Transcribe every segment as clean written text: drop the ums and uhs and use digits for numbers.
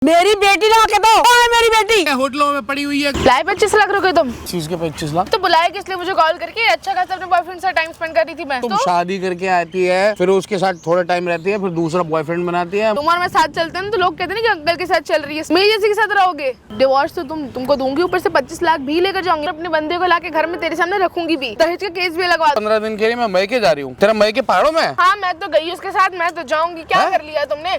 मेरी बेटी ला के दो। कहाँ है मेरी बेटी? होटलों में पड़ी हुई है। लाए 25 लाख रुपए तुम? चीज के 25 लाख तो बुलाया किस लिए मुझे कॉल करके? अच्छा खासा अपने बॉयफ्रेंड से टाइम स्पेंड कर रही थी मैं। तुम तो शादी करके आती है, फिर उसके साथ थोड़ा टाइम रहती है, फिर दूसरा बॉयफ्रेंड बनाती है। तुम और मैं साथ चलते हैं ना, तो लोग कहते हैं ना कि अंकल के साथ चल रही है, मेरी जैसे के साथ रहोगे। डिवोर्स तो तुमको दूंगी, ऊपर से 25 लाख भी लेकर जाऊंगी। अपने बंदे को लाके घर में तेरे सामने रखूंगी भी, दहेज का केस भी लगवा। 15 दिन के लिए मैं मैके जा रही हूँ। तेरा मैके पहाड़ों में? हाँ मैं तो गई उसके साथ, मैं तो जाऊंगी। क्या कर लिया तुमने?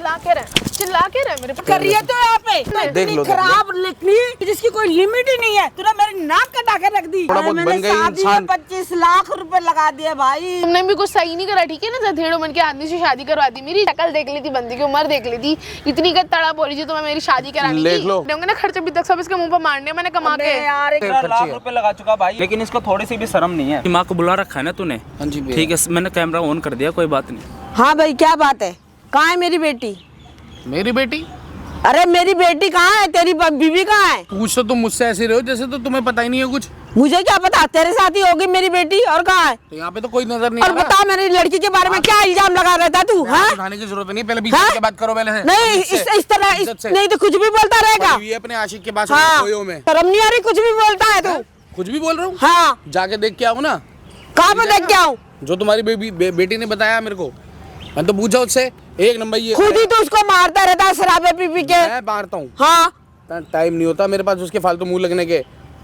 चिल्ला के रहे मेरे कर रही है तो यहाँ पे देख लो, खराब लिखनी जिसकी कोई लिमिट ही नहीं है। तूने मेरी नाक कटा के रख दी। थोड़ा बहुत मैंने बन गई शादी में इंसान। 25 लाख रुपए लगा दिए भाई। तुमने भी कुछ सही नहीं करा, ठीक है ना? धेड़ो मन के आदमी से शादी करवा दी। मेरी शक्ल देख ली थी, बंदी की उम्र देख ली थी, इतनी का तड़ा बोली थी तुम्हें मेरी शादी करानी देख थी। लो। होंगे ना खर्चे भी तक सब इसके मुंह पर मारने मैंने कमा के। यार एक लाख रुपए लगा चुका भाई, लेकिन इसको थोड़ी सी भी शर्म नहीं है। माँ को बुला रखा है ना तूने? हाँ जी भैया। ठीक है, मैंने कैमरा ऑन कर दिया, कोई बात नहीं। हाँ भाई क्या बात है? कहाँ है मेरी बेटी? मेरी बेटी? अरे मेरी बेटी कहाँ है? तेरी बीवी कहाँ है? पूछ तो तुम मुझसे ऐसे रहे हो जैसे तो तुम्हें पता ही नहीं है कुछ। मुझे क्या पता, तेरे साथ ही होगी मेरी बेटी। और कहाँ है? तो यहाँ पे तो कोई नजर नहीं और आ रहा। बता मेरी लड़की के बारे में क्या इल्जाम लगा रहा था तू? हाँ? उठाने की जरूरत नहीं, पहले बीच हाँ? के बात करो पहले से। नहीं इस तरह इज्जत से। नहीं तो कुछ भी बोलता रहेगा। ये अपने आशिक के पास हाँ खोयो में शर्म नहीं आ रही? कुछ भी बोलता है तू। कुछ भी बोल रहा हूँ। हाँ जाके देख के आओ ना। कहाँ पे देख के आऊँ? जो तुम्हारी बेटी ने बताया मेरे को, मैं तो पूछा उससे। एक नंबर ये खुद ही तो उसको मारता रहता है शराबे पी पी के। मैं मारता हूँ। हाँ टाइम नहीं होता मेरे पास उसके फालतू मुंह लगने के।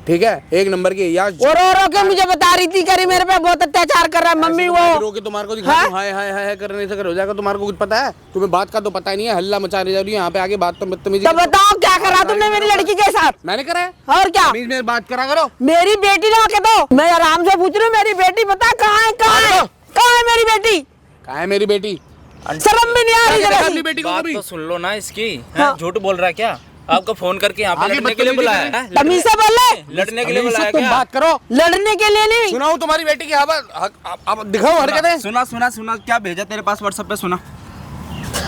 ठीक है, एक नंबर की यार। और रो के मुझे बता रही थी करी मेरे पे बहुत अत्याचार कर रहा है मम्मी वो। रो के तुम्हारे को दिखा दूं, हाय हाय हाय करने से कर हो जाएगा। तुम्हारे को कुछ पता है? तुम्हें बात का तो पता ही नहीं है, हल्ला मचाने जा रही है यहाँ पे आके। बात तो बदतमीजी। तो बताओ क्या करा तुमने मेरी लड़की के साथ? मैंने करा है। और क्या? प्लीज मेरी बात करा करो। मेरी बेटी ला के दो। मैं आराम से पूछ रही हूँ, मेरी बेटी बता कहाँ है? कहाँ है? कहाँ है मेरी बेटी? कहाँ है मेरी बेटी? शर्म भी नहीं आ रही जरा सी? अपनी बेटी को बात कभी तो सुन लो ना इसकी। हाँ। झूठ बोल रहा है क्या? आपको फोन करके यहाँ पे आगे लड़ने के लिए बदतमीजी बुलाया कर रहे है? तमीज से बोल ले। लड़ने के लिए अभी से बुलाया तुम क्या? बात करो। लड़ने के लिए नहीं। सुनाओ तुम्हारी बेटी की अब दिखाओ हरकतें। सुना सुना सुना, क्या भेजा तेरे पास व्हाट्सएप पे? सुना,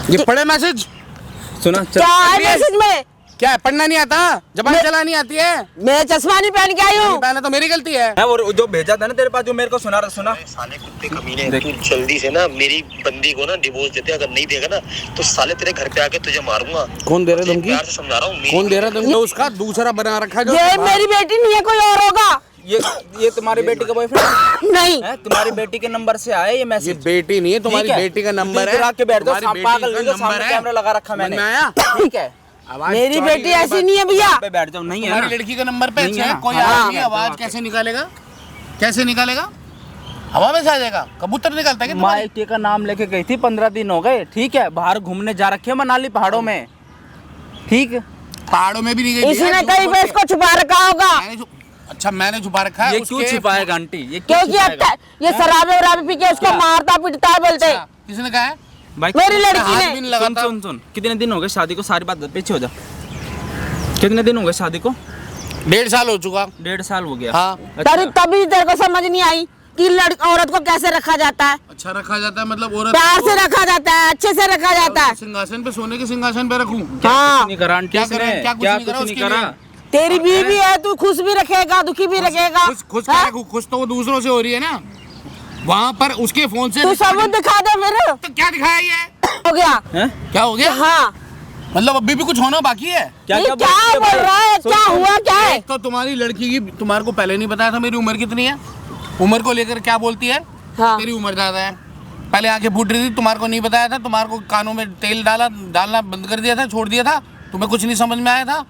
ये पढ़े मैसेज? सुना चल। क्या है मैसेज में? क्या है, पढ़ना नहीं आता? जबान चलानी आती है? मैं चश्मा नहीं पहन के आई हूँ। पहले तो मेरी गलती है। है वो जो भेजा था ना तेरे पास, जो मेरे को सुना साले कुत्ते कमीने, तू जल्दी से ना मेरी बंदी को ना डिवोर्स देते। अगर नहीं देगा ना तो साले तेरे घर पे आके तुझे मारूंगा। कौन दे रहा है धमकी? प्यार से समझा रहा हूँ। कौन दे रहा है धमकी? उसका दूसरा बना रखा जो। ये मेरी बेटी नहीं है, कोई और होगा। ये तुम्हारी बेटी का बॉयफ्रेंड नहीं है? तुम्हारी बेटी के नंबर से आया ये ये मैसेज? बेटी नहीं है, तुम्हारी ठीक है। बेटी का नंबर है। गिरा के बैठ जाओ, तुम्हारी पागल बेटी हो का जाओ, सामने नंबर है। कैमरा लगा रखा मैंने। समझ में आया? ठीक है, आवाज मेरी चौड़ी बेटी करके ऐसी बात- नहीं है भैया। पे बैठ जाओ। नहीं है तुम्हारी ना? लड़की का नंबर पे नहीं है है, ना? कोई हाँ, आदमी हाँ, आवाज कैसे निकालेगा? कैसे निकालेगा? हवा में से आ जाएगा? कबूतर निकलता है क्या तुम्हारी? माइटी का नाम लेके गई थी, 15 दिन हो गए। ठीक है, बाहर घूमने जा रखे है मनाली पहाड़ों में। ठीक है, पहाड़ों में भी नहीं गई। इसी भैया, ने झूठ कहीं बोल पे के। इसको छुपा रखा होगा। अच्छा मैंने छुपा रखा है। ये क्यों उसके- छिपाएगा आंटी? ये क्यों क्योंकि छिपाएगा? ये शराबे वराबे पी के उसको क्या? मारता पीटता है बोलते। अच्छा, किसने कहा है? भाई मेरी लड़की हाथ ने। भी नहीं लगाता। सुन सुन, कितने दिन हो गए शादी को? सारी बात पीछे हो जा। कितने दिन हो गए शादी को? 1.5 साल हो चुका। 1.5 साल हो गया। हाँ। अच्छा। तभी तेरे को समझ नहीं आई कि औरत को कैसे रखा जाता है। अच्छा रखा जाता है मतलब औरत प्यार को से रखा जाता है, अच्छे से रखा जाता है। सिंहासन पे, सोने के सिंहासन पे रखूं? हाँ नहीं करा आंटी क्या इसने? करें? क्या कुछ क्या नहीं करा कुछ नहीं उसके करा? लिए? तेरी बीवी है, तू खुश भी रखेगा दुखी भी रखेगा। खुश हाँ? क्या? खुश तो वो दूसरों से हो रही है ना। वहाँ पर उसके फोन से तू सबूत दिखा दे फिर। तो क्या दिखाया ये? हो गया। हैं? क्या हो गया? हाँ मतलब अभी भी कुछ होना बाकी है? ये क्या बोल रहा है? क्या हुआ क्या है? तो तुम्हारी लड़की की तुम्हारे को पहले नहीं बताया था मेरी उम्र कितनी है? उम्र को लेकर क्या बोलती है? हाँ। तेरी उम्र ज्यादा है। पहले आंखें फूट रही थी, तुम्हारे को नहीं बताया था। तुम्हारे को कानों में तेल डालना बंद कर दिया था, छोड़ दिया था। तुम्हें कुछ नहीं समझ में आया था।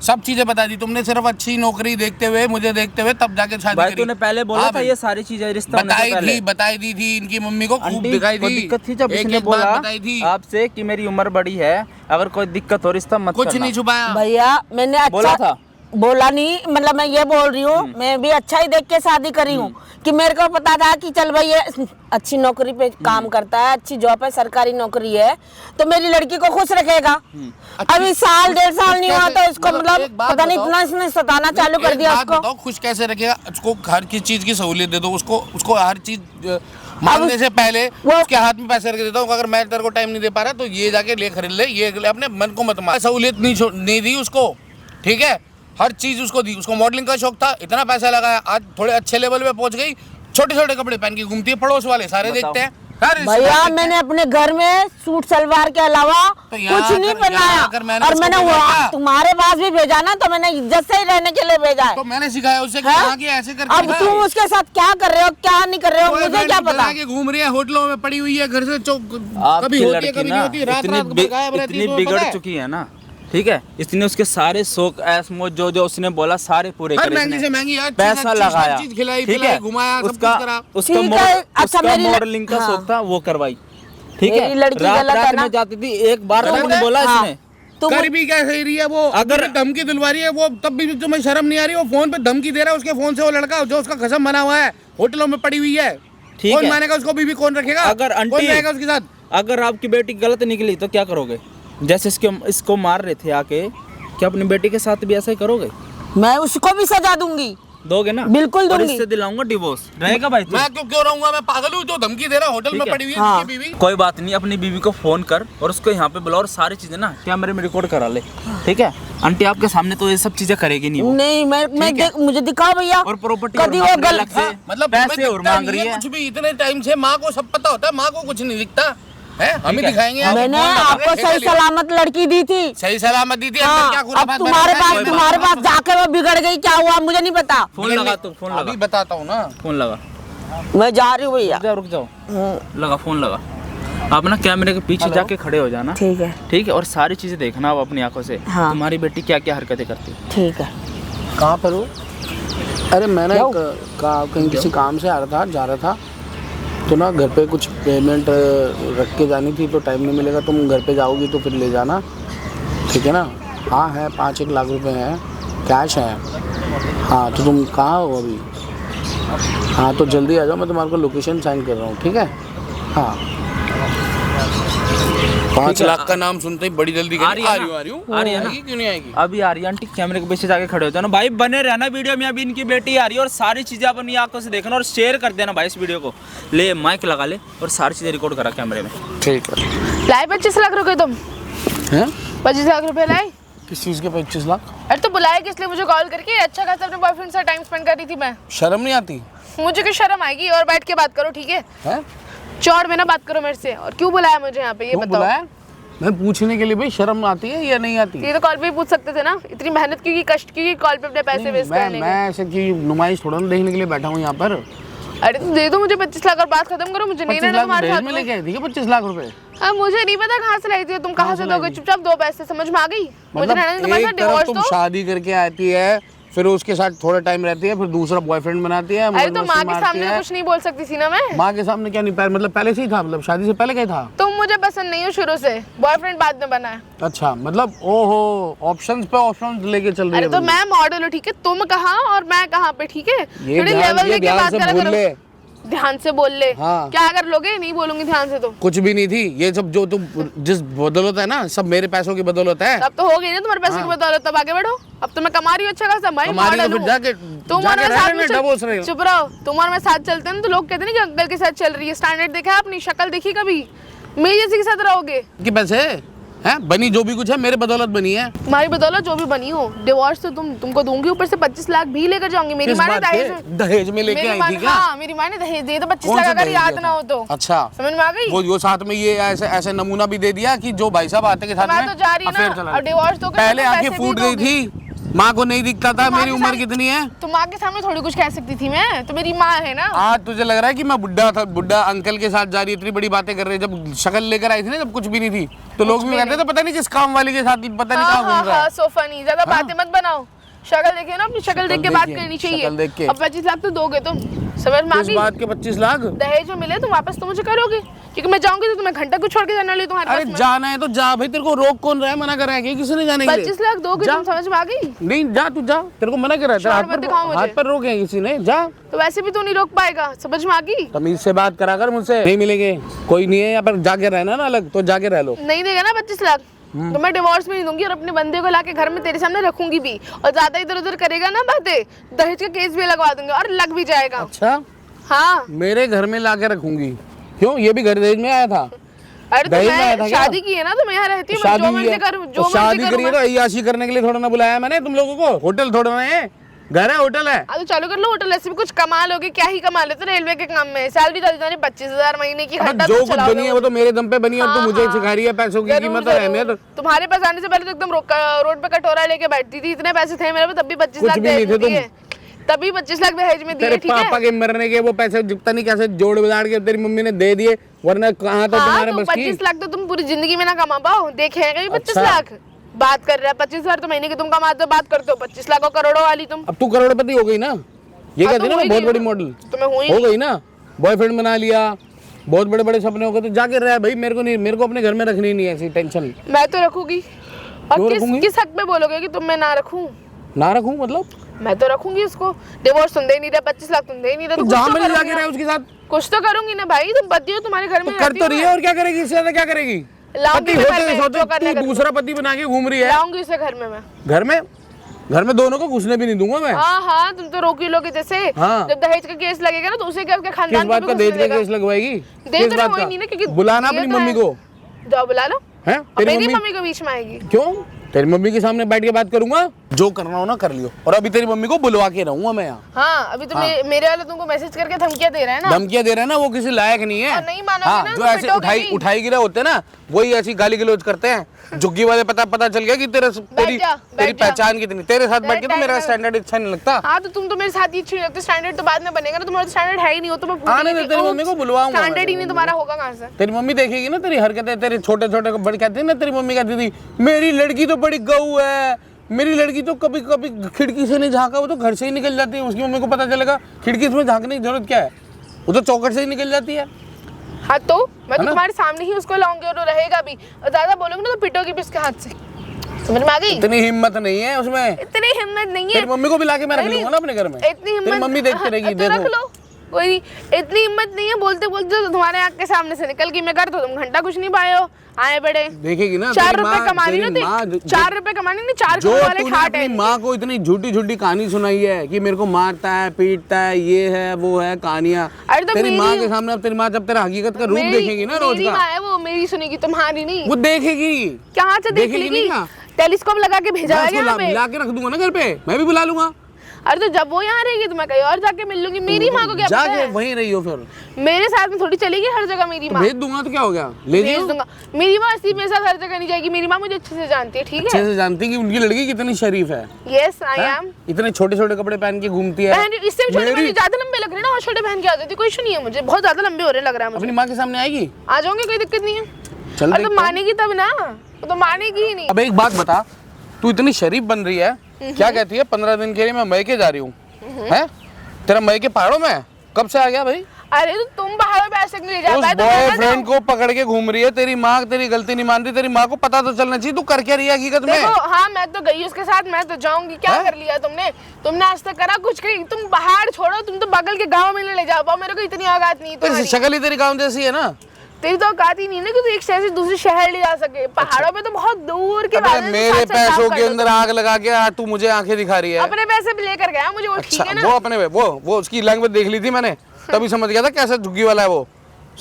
सब चीजें बता दी तुमने, सिर्फ अच्छी नौकरी देखते हुए, मुझे देखते हुए, तब जाके शादी भाई करी। तूने पहले बोला हाँ था भाई। ये सारी चीजें रिश्ता होने से पहले। बताई दी थी इनकी मम्मी को, खूब आंटी दिखाई को दी। दिक्कत थी जब एक इसने एक बात बोला बताई थी। आपसे कि मेरी उम्र बड़ी है, अगर कोई दिक्कत हो रिश्ता मत कुछ करना। नहीं छुपाया। भैया मैंने अच्छा बोला था? बोला नहीं, मतलब मैं ये बोल रही हूँ, मैं भी अच्छा ही देख के शादी करी हूँ कि मेरे को पता था कि चल भाई ये अच्छी नौकरी पे काम करता है, अच्छी जॉब है, सरकारी नौकरी है, तो मेरी लड़की को खुश रखेगा। अभी साल 1.5 साल नहीं हुआ तो इसको मतलब पता नहीं इतना इसने सताना चालू कर दिया उसको। बताओ खुश कैसे रखेगा? उसको हर चीज की सहूलियत दे दो, उसको हर चीज मांगने से पहले उसके हाथ में पैसे रख देता हूँ। अगर मैं तेरे को टाइम नहीं दे पा रहा तो ये जाके ले खरीद ले, ये अपने मन को मत मार। सहूलियत नहीं दी उसको, ठीक है? हर चीज उसको दी। उसको मॉडलिंग का शौक था, इतना पैसा लगाया, आज थोड़े अच्छे लेवल पे पहुंच गई। छोटे छोटे कपड़े पहन के घूमती है, पड़ोस वाले सारे देखते हैं। अरे इस भैया बात मैंने अपने घर में सूट सलवार के अलावा तो यहाँ कुछ नहीं अगर- यहाँ अगर पहनाया, मैंने और उसको मैंने बोला था- तुम्हारे पास भी भेजा ना, तो मैंने इज्जत से ही रहने के लिए भेजा है। तो मैंने सिखाया उसे कि हाँ? यहाँ के ऐसे करके अब तुम उसके साथ क्या कर रहे हो क्या नहीं कर रहे हो मुझे क्या पता। के घूम रही है, होटलों में पड़ी हुई है, घर से आपकी कभी होती है लड़की कभी ना नहीं होती, रात रात भर गायब रहती है, इतनी तुम्हें पता बिगड़ है? चुकी है ना, ठीक है, इसने उसके सारे शौक ऐश मौज जो जो उसने बोला सारे पूरे हर करे महंगी इसने। से महंगी यार, पैसा चीज़ लगाया, चीज़ खिलाई ठीक पिलाई है, घुमाया, सब उसका कुछ करा। उसका ठीक है, अच्छा उसका मेरी मॉडलिंग का हाँ। शौक था, वो करवाई, ठीक मेरी है। लड़की रात गलत है रात ना? में जाती थी, एक बार गलत तुमने है? बोला हाँ। इसने तुम कर भी क्या सही रही है वो, अगर- अगर धमकी दिलवा रही है वो, तब भी तुम्हें शर्म नहीं आ रही, वो फोन पे धमकी दे रहा है, उसके फोन से वो लड़का जो उसका कसम बना हुआ है होटलों में पड़ी हुई है, ठीक कौन है। मानेगा उसको, बीवी कौन रखेगा, अगर कौन आंटी रहेगा उसके साथ? अगर आपकी बेटी गलत निकली तो क्या करोगे? जैसे इसको मार रहे थे आके, क्या अपनी बेटी के साथ भी ऐसा ही करोगे? मैं उसको भी सजा दूंगी, दोगे ना? बिल्कुल और दूंगी। इससे दिलाऊंगा डिवोर्स, रहेगा भाई तू? मैं क्यों रहूंगा, मैं पागल हूँ जो धमकी दे रहा है, होटल में ठीक है। पड़ी हुई है हाँ। उसकी बीवी। कोई बात नहीं, अपनी बीवी को फोन कर और उसको यहाँ पे बुलाओ और सारी चीजें ना कैमरे में रिकॉर्ड करा ले, ठीक है? आंटी आपके सामने तो ये सब चीजें करेगी नहीं वो। नहीं मैं ठीक है। मुझे दिखाओ भैया, और प्रॉपर्टी कभी वो गलत हाँ, मतलब पैसे तुम्हें और दिखता मांग नहीं रही है है। कुछ भी, इतने टाइम से माँ को सब पता होता है, माँ को कुछ नहीं दिखता है, हम ही है। दिखाएंगे आपको, मैंने कौन लगा आपको के सही लिया? सलामत लड़की दी थी। सही सलामत दी थी, अंदर हाँ, क्या अब खुराफात तुम्हारे बना पास है? तुम्हारे पास जाके वो बिगड़ गई, क्या हुआ मुझे नहीं पता। फोन लगा तो फोन अभी लगा, बताता हूँ ना। फोन लगा, मैं जा रही हूँ भैया। रुक जाओ, लगा फोन लगा। आप ना कैमरे के पीछे जाके खड़े हो जाना, ठीक है ठीक है, और सारी चीजें देखना आप अपनी आंखों से, हाँ। तुम्हारी बेटी क्या क्या हरकतें करती है। ठीक है। कहाँ पर हो? अरे मैंने कहीं किसी काम से आ रहा था, जा रहा था, तो ना घर पे कुछ पेमेंट रख के जानी थी, तो टाइम नहीं मिलेगा, तुम घर पे जाओगी तो फिर ले जाना, ठीक है ना? हाँ है, 5-1 लाख रुपए हैं, कैश है। हाँ तो तुम कहाँ हो अभी? हाँ तो जल्दी आ जाओ, मैं तुम्हारे को लोकेशन सेंड कर रहा हूँ, ठीक है? हाँ 5 लाख का नाम सुनते ही बड़ी जल्दी आ रही है ना? आ रही हूँ, आ रही है ना? आएगी क्यों नहीं आएगी? अभी आ रही है आंटी, कैमरे के पीछे जाके खड़े हो जाना भाई, बने रहना वीडियो में। अभी इनकी बेटी आ रही है और सारी चीजें आप अपनी आंखों से देखना और शेयर कर देना भाई इस वीडियो को। ले माइक लगा ले और सारी चीजें रिकॉर्ड करा कैमरे में। ठीक है। लाए 25 लाख रुपए तुम? हैं? 25 लाख रुपए लाए? किस चीज़ के 25 लाख? अरे तो बुलाया किस लिए मुझे कॉल करके? अच्छा खासा अपने बॉयफ्रेंड से टाइम स्पेंड कर रही थी मैं। शर्म नहीं आती? मुझे क्यों शर्म आएगी? और बैठ के बात करो, ठीक है? हैं? चौड़ में ना बात करो मेरे से। और क्यों बुलाया मुझे यहाँ पे, ये क्यों बताओ। बुलाया? मैं पूछने के लिए भाई, शर्म आती है या नहीं आती? ये तो कॉल पे ही पूछ सकते थे ना, इतनी मेहनत क्यों की, कष्ट क्यों की, कॉल पे अपने पैसे वेस्ट करने के। मैं ऐसे की नुमाइश थोड़ा ना देखने के लिए बैठा हूँ यहाँ पर। अरे तो दे दो मुझे 25 लाख और बात खत्म करो, मुझे नहीं 25 रहना लाख तुम्हारे दहेज साथ में में। लेके आई थी क्या 25 लाख रुपए? हाँ मुझे नहीं पता कहाँ से लाई थी तुम, कहाँ से दोगे, चुपचाप दो पैसे, समझ में आ गई? मुझे रहना नहीं तुम्हारे साथ, एक तरफ डिवोर्स तुम दो। शादी करके आती है, फिर उसके साथ थोड़ा टाइम रहती है, फिर दूसरा बॉयफ्रेंड बनाती है, अरे तो मौज माँ मस्ती के मारती सामने है। कुछ नहीं बोल सकती थी ना मैं? माँ के सामने क्या नहीं, मतलब पहले से ही था, मतलब शादी से पहले क्या था? तुम मुझे पसंद नहीं हो शुरू से, बॉयफ्रेंड बाद में बना है। अच्छा मतलब ओहो, ऑप्शंस पे ऑप्शंस लेके चल रही अरे है तो बंदी। मैं मॉडल हूँ, ठीक है? तुम कहाँ और मैं कहाँ पे, ठीक है? ये थोड़ी ध्यान- लेवल ये लेके ध्यान बात से करा बोल करो। ले। ध्यान से बोल ले। हाँ। क्या कर लोगे? नहीं बोलूंगी ध्यान से तो। कुछ भी नहीं थी ये सब, जो तुम जिस बदौलत है ना, सब मेरे पैसों की बदौलत है। तब तो हो गई ना तुम्हारे पैसे की बदौलत, तब आगे बढ़ो। अब तो मैं कमा रही हूँ अच्छा खासा, मैं कमा रही हो, मॉडल फिर जाके- हूँ। तुम जाके और मैं रहने साथ में में डबोस रहे हो। चुप रहो। तुम और मैं साथ चलते हैं ना तो लोग कहते हैं ना कि अंकल के साथ चल रही है। स्टैंडर्ड देखा है अपनी, शक्ल देखी कभी? मेरी जैसी के साथ रहोगे? कि पैसे हैं बनी, जो भी कुछ है मेरे बदौलत बनी है। तुम्हारी बदौलत जो भी बनी हो, डिवोर्स तो तुमको दूंगी, ऊपर से 25 लाख भी लेकर जाऊंगी। मेरी किस माँ ने बात के? दहेज दहेज में लेके मेरी आई माँ थी ने- क्या? हाँ मेरी माँ ने दहेज दिए तो 25 कौन लाख सा अगर दहेज याद दिया ना हो तो। अच्छा, समझ में आ गई? वो साथ में ये ऐसे ऐसे नमूना भी दे दिया कि जो भाई साहब आते के साथ मैं में तो जा रही हूँ अफेयर ना, चला और रही। डिवोर्स दोगे तो पहले तुम आंखें पैसे फूट भी गई दोगे। थी, माँ को नहीं दिखता था माँ मेरी के उम्र साथ- कितनी है। तो माँ के सामने थोड़ी कुछ कह सकती थी मैं, तो मेरी माँ है ना। आज तुझे लग रहा है कि मैं बुढ़ा था, बुढ़ा अंकल के साथ जा रही, इतनी बड़ी बातें कर रही है। जब शक्ल लेकर आई थी ना, जब कुछ भी नहीं थी, तो लोग भी कहते थे पता नहीं किस काम वाली के साथ, पता नहीं हाँ कहाँ घूम रहा है। सोफा नहीं, ज्यादा बातें मत बनाओ। शक्ल देखे ना अपनी, शक्ल देख के बात देखिए, करनी शक्ल चाहिए। देख के। अब 25 लाख तो दोगे तुम, समझ में आ किस गई? बात के 25 लाख? दहेज जो मिले तुम वापस तो मुझे करोगे, क्योंकि मैं जाऊंगी तो तुम्हें घंटा कुछ छोड़ के जाने वाली तुम्हारे अरे पास में। जाना है तो जा भाई, तेरे को रोक कौन रहा है, मना कर रहा है कि किसी ने जाने के लिए? 25 लाख दोगे जा। तुम, समझ में आ गई? नहीं जा, तू जा, तेरे को मना कर रहा है, तेरा शौहर मत दिखाओ मुझे। हाथ पर रोके किसी ने, जा। तो वैसे भी तू नहीं रोक पाएगा, समझ में आ गई? तमीज से बात करा कर मुझसे, नहीं मिलेंगे, कोई नहीं है यहाँ पर, जाके रहना ना अलग, तो जाके रह लो। नहीं देगा ना 25 लाख तो मैं डिवोर्स में नहीं दूंगी, और अपने बंदे को लाके घर में तेरे सामने रखूंगी भी। और ज्यादा इधर उधर करेगा ना बातें, दहेज का केस भी लगवा दूंगा, और लग भी जाएगा। अच्छा, हाँ मेरे घर में लाके रखूंगी? क्यों, ये भी घर दहेज में आया था? अरे तो दहेज में आया था मैं क्या? शादी की है ना, तो मैं यहाँ रहती हूँ, मैं जो शादी मर्जी है करूँ, जो तो मर्जी शादी करूँ करिए मैं। तो अय्याशी करने के लिए थोड़ा ना बुलाया मैंने तुम लोगों को, होटल थोड़ा ना है। घर है होटल है। तो चालू कर लो होटल, ऐसे भी कुछ कमा लोगे, क्या ही कमा लेते रेलवे के काम में, सैलरी तो जानी 25,000 महीने की, घंटा जो तो कुछ चलाओगे। बनी है वो तो मेरे दम पे बनी है, और तू मुझे सिखा रही है पैसों की कीमत और अहमियत। तुम्हारे पास आने से पहले तो एकदम रोड पे कटोरा लेके बैठती थी, इतने पैसे थे मेरे पे तब भी 25 कुछ लाख भी नहीं थे तुम। तभी 25 लाख दहेज में दिए, तेरे ठीक है। पापा के मरने के वो पैसे जुगता नहीं कैसे जोड़ बिगाड़ के तेरी मम्मी ने दे दिए, वरना कहाँ था तुम्हारे तो बस की। 25 लाख तो तुम पूरी जिंदगी में ना कमा पाओ, देखे हैं कभी 25 अच्छा। लाख? बात कर रहा है 25,000 तो महीने की तुम कमाते हो, बात करते हो 25 लाख और करोड़ों वाली तुम। अब तू करोड़पति हो गई ना, ये कहती तो ना हो ही बहुत गई बड़ी ना। मॉडल तो मैं हुई हो गई ना, बॉयफ्रेंड बना लिया, बहुत बड़े बड़े सपने हो गए, तो जाके रहा भाई। मेरे को नहीं, मेरे को अपने घर में रखनी नहीं है ऐसी टेंशन। मैं तो रखूंगी। और क्यों रखूंगी? किस हक में बोलोगे कि तुम मैं ना रखूं? ना रखूं मतलब? मैं तो रखूंगी उसको। डिवोर्स तुम दे ही नहीं रहे, 25 लाख तुम दे ही नहीं रहे, तो कुछ जहाँ तो मिल करूंगी जाके ना। रहे उसके साथ कुछ तो करूंगी ना भाई, तुम पति हो, तुम्हारे घर में तो कर रहती तो हूँ रही है, मैं। और क्या करेगी इससे ज्यादा, क्या करेगी? लाऊंगी पति मैं घर होते में, होते जो करना तू कर दूसरा पति बना के घूम रही है लाऊंगी उसे घर में मैं। घर में दोनों को घुसने भी नहीं दूंगा मैं। हाँ, तुम तो रोकी लोगे जैसे। हाँ। जब दहेज का केस लगेगा ना तो उसे क्या उसके किस खानदान बात पे का भी दहेज घुसने का देगा। केस लगवाएगी? दे किस तो बात रहे का? नहीं ना, क्योंकि बुलाना ये अपनी तो मम्मी है। को। जाओ बुला लो। हैं? और तेरी मेरी मम्मी मम्मी को बीच में आएगी। क्यों? तेरी मम्मी के सामने बैठ के बात करूंगा, जो करना हो ना कर लियो, और अभी तेरी मम्मी को बुलवा के रहूंगा मैं यहाँ। हाँ, अभी तो मेरे वाले तुमको मैसेज करके धमकियां दे रहा है ना। धमकियां दे रहे हैं ना, वो किसी लायक नहीं है। और नहीं मानोगे हाँ, ना जो तो ऐसे पिटोगे भी। उठाई गिरा होते हैं ना, वही ऐसी गाली गलौज करते हैं। झुग्गी वाले पता चल गया कि तेरी जा। पहचान कितनी। तेरे साथ बैठ के तो मेरा स्टैंडर्ड अच्छा नहीं लगता। हाँ, तो तुम तो मेरे साथ ही अच्छी लगते, स्टैंडर्ड तो बाद में बनेगा ना, तुम्हारा स्टैंडर्ड है ही नहीं हो तो मैं आने दे, तेरी मम्मी को बुलवाऊंगा मैं स्टैंडर्ड ही तेरी नहीं मम्मी तुम्हारा होगा कहाँ से? तेरी मम्मी देखेगी ना तेरी हरकतें, तेरे छोटे छोटे बड़े कहती है ना, तेरी मम्मी कहती थी मेरी लड़की तो बड़ी गऊ है, मेरी लड़की तो कभी कभी खिड़की से नहीं झांका, वो तो घर से ही निकल जाती है। उसकी मम्मी को पता चलेगा खिड़की से झांकने की जरूरत क्या है, वो तो चौखट से ही निकल जाती है। हाँ, तो मैं तो तुम्हारे सामने ही उसको लाऊंगी और वो रहेगा भी, और ज्यादा बोलोगे ना तो पिटोगी भी उसके हाथ से। समझ में आ गई? इतनी हिम्मत नहीं है उसमें। इतनी हिम्मत नहीं है। तेरी मम्मी को भी लाके मैं रख लूंगा ना अपने घर में। इतनी हिम्मत तेरी मम्मी देखती रहेगी, तो रख देखो। लो, कोई नहीं। इतनी हिम्मत नहीं है, बोलते बोलते तो तुम्हारे आँख के सामने से निकल गई। मैं कर तो तुम घंटा कुछ नहीं पाए हो, आए बड़े देखेगी ना 4 तेरी रुपए माँ- कमानी तेरी ना, माँ 4 रुपए कमानी नहीं, 4 जो करोड़ वाले तूने ठाट अपनी है। माँ को इतनी झूठी झूठी कहानी सुनाई है कि मेरे को मारता है, पीटता है, ये है वो है कहानियां। अरे तो तेरी माँ मेरी- के सामने अब तेरी माँ जब तेरा हकीकत का रूप देखेगी ना रोज मेरी का, माँ है वो, मेरी सुनेगी, तुम्हारी नहीं। वो देखेगी। कहाँ से देख देखेगी लेगी? नहीं क्या? टेलीस्कोप लगा के भेजा मैं है उसको यहाँ पे। ला के रख दूंगा ना घर पे, मैं भी बुला लूंगा। अरे तो जब वो यहाँ रहेगी तो मैं कहीं और जाके मिल लूंगी। मेरी माँ को क्या पता जाके है? वहीं रही हो फिर, मेरे साथ में थोड़ी चलेगी हर जगह मेरी तो माँ। भेज दूंगा तो क्या हो गया, ले भेज जियो। दूंगा। मेरी माँ ऐसी मेरे साथ हर जगह नहीं जाएगी, मेरी माँ मुझे अच्छे से जानती है, ठीक अच्छे है? से जानती कि उनकी लड़की कितनी शरीफ है। यस आई हैं? एम। इतने छोटे छोटे कपड़े पहन के घूमती है। बहन इससे भी छोटे मेरी- मुझे ज्यादा लंबे लग रहे हैं ना, और छोटे बहन की आदत है, कोई इशू नहीं है मुझे, बहुत ज्यादा लंबे हो रहे लग रहा है मुझे। अपनी माँ के सामने आएगी, आ जाओगे, कोई दिक्कत नहीं है। चल और तो देखते हैं। मानेगी तब ना, वो तो मानेगी ही नहीं। अब एक बात बता, तू इतनी शरीफ बन रही है, क्या कहती है 15 दिन के लिए मैं मैके जा रही हूँ, हैं? तेरा मैके पहाड़ों में है? कब से आ गया भाई? अरे तो तुम पहाड़ों पे ऐसे नहीं जा उस पाए तो मैं ना बॉयफ्रेंड को पकड़ के घूम रही है, तेरी माँ तेरी गलती नहीं मान रही, तेरी माँ को पता तो चलना चाहिए तू कर क्या रही है हकीकत में। देखो, हाँ मैं तो गई उसके साथ, मैं तो जाऊंगी। क्या कर लिया तुमने? तुमने आज तक करा कुछ? कहीं तुम पहाड़ छोड़ो, तुम तो बगल के गांव में ले जा पाओ। मेरे को इतनी औकात नहीं है तेरी तुम्हारी। शक्ल ही तेरी गाँव जैसी है ना। तेरी तो औकात ही नहीं है ना कि तू एक शहर से दूसरे शहर ले जा सके। पहाड़ों पे तो बहुत दूर के अबे वाले मेरे साथ साथ काम पैसों कर के लो अंदर तुम। आग लगा के आज तू मुझे आंखें दिखा रही है। अपने पैसे भी लेकर गया मुझे, वो ठीक अच्छा, है ना? वो अपने वो उसकी लैंग्वेज देख ली थी मैंने, तभी समझ गया था कैसा झुग्गी वाला है वो,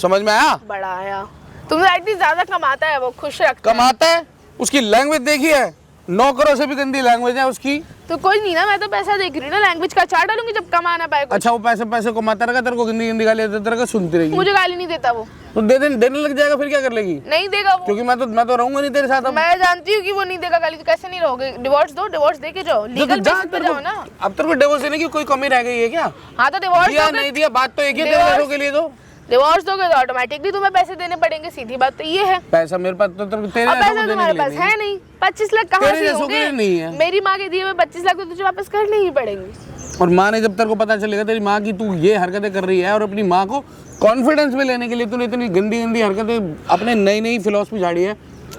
समझ में आया। बड़ा आया। तुमसे इतनी ज्यादा कमाता है वो, खुश रखता है। कमाता है, उसकी लैंग्वेज देखी है, नौकरों से भी गंदी लैंग्वेज है उसकी। तो कोई नहीं ना, मैं तो पैसा देख रही हूँ ना, लैंग्वेज का चार्ट डालूंगी जब कमा ना पाए कुछ। अच्छा, वो पैसे कमाता रहेगा, तेरे को गंदी गंदी गाली देता रहेगा, सुनती रहेगी। मुझे गाली नहीं देता वो, तो देने लग जाएगा, फिर क्या कर लेगी? नहीं देगा वो। क्योंकि मैं तो रहूंगा नहीं तेरे साथ अब। मैं जानती हूँ कि वो नहीं देगा गाली, तो कैसे नहीं रहोगे? डिवोर्स दो, डिवोर्स दे के जाओ, लीगल बेसिस पे जाओ ना। अब तेरे को डिवोर्स देने की कोई कमी रह गई है क्या? हाँ तो डिवोर्स दिया दोगे, नहीं दिया बात तो एक ही है, तेरे Divorce- पैसों के लिए तो डिवोर्स दोगे तो ऑटोमेटिकली तुम्हें पैसे देने पड़ेंगे, सीधी बात तो ये है। पैसा मेरे पास तो तेरे और ऐसा पैसा देने तुम्हारे के लिए पास नहीं। है नहीं। 25 लाख कहाँ तेरे से जैसों के लिए नहीं है। होंगे? मेरी माँ के दिए हुए 25 लाख तो तुझे वापस करने ही पड़ेंगे। और माँ ने जब तेरे को पता चलेगा तेरी माँ की तू ये हरकतें कर रही है, और अपनी माँ को कॉन्फिडेंस में लेने के लिए तूने इतनी गंदी गंदी हरकतें अपने नई फिलॉसफी झाड़ी है।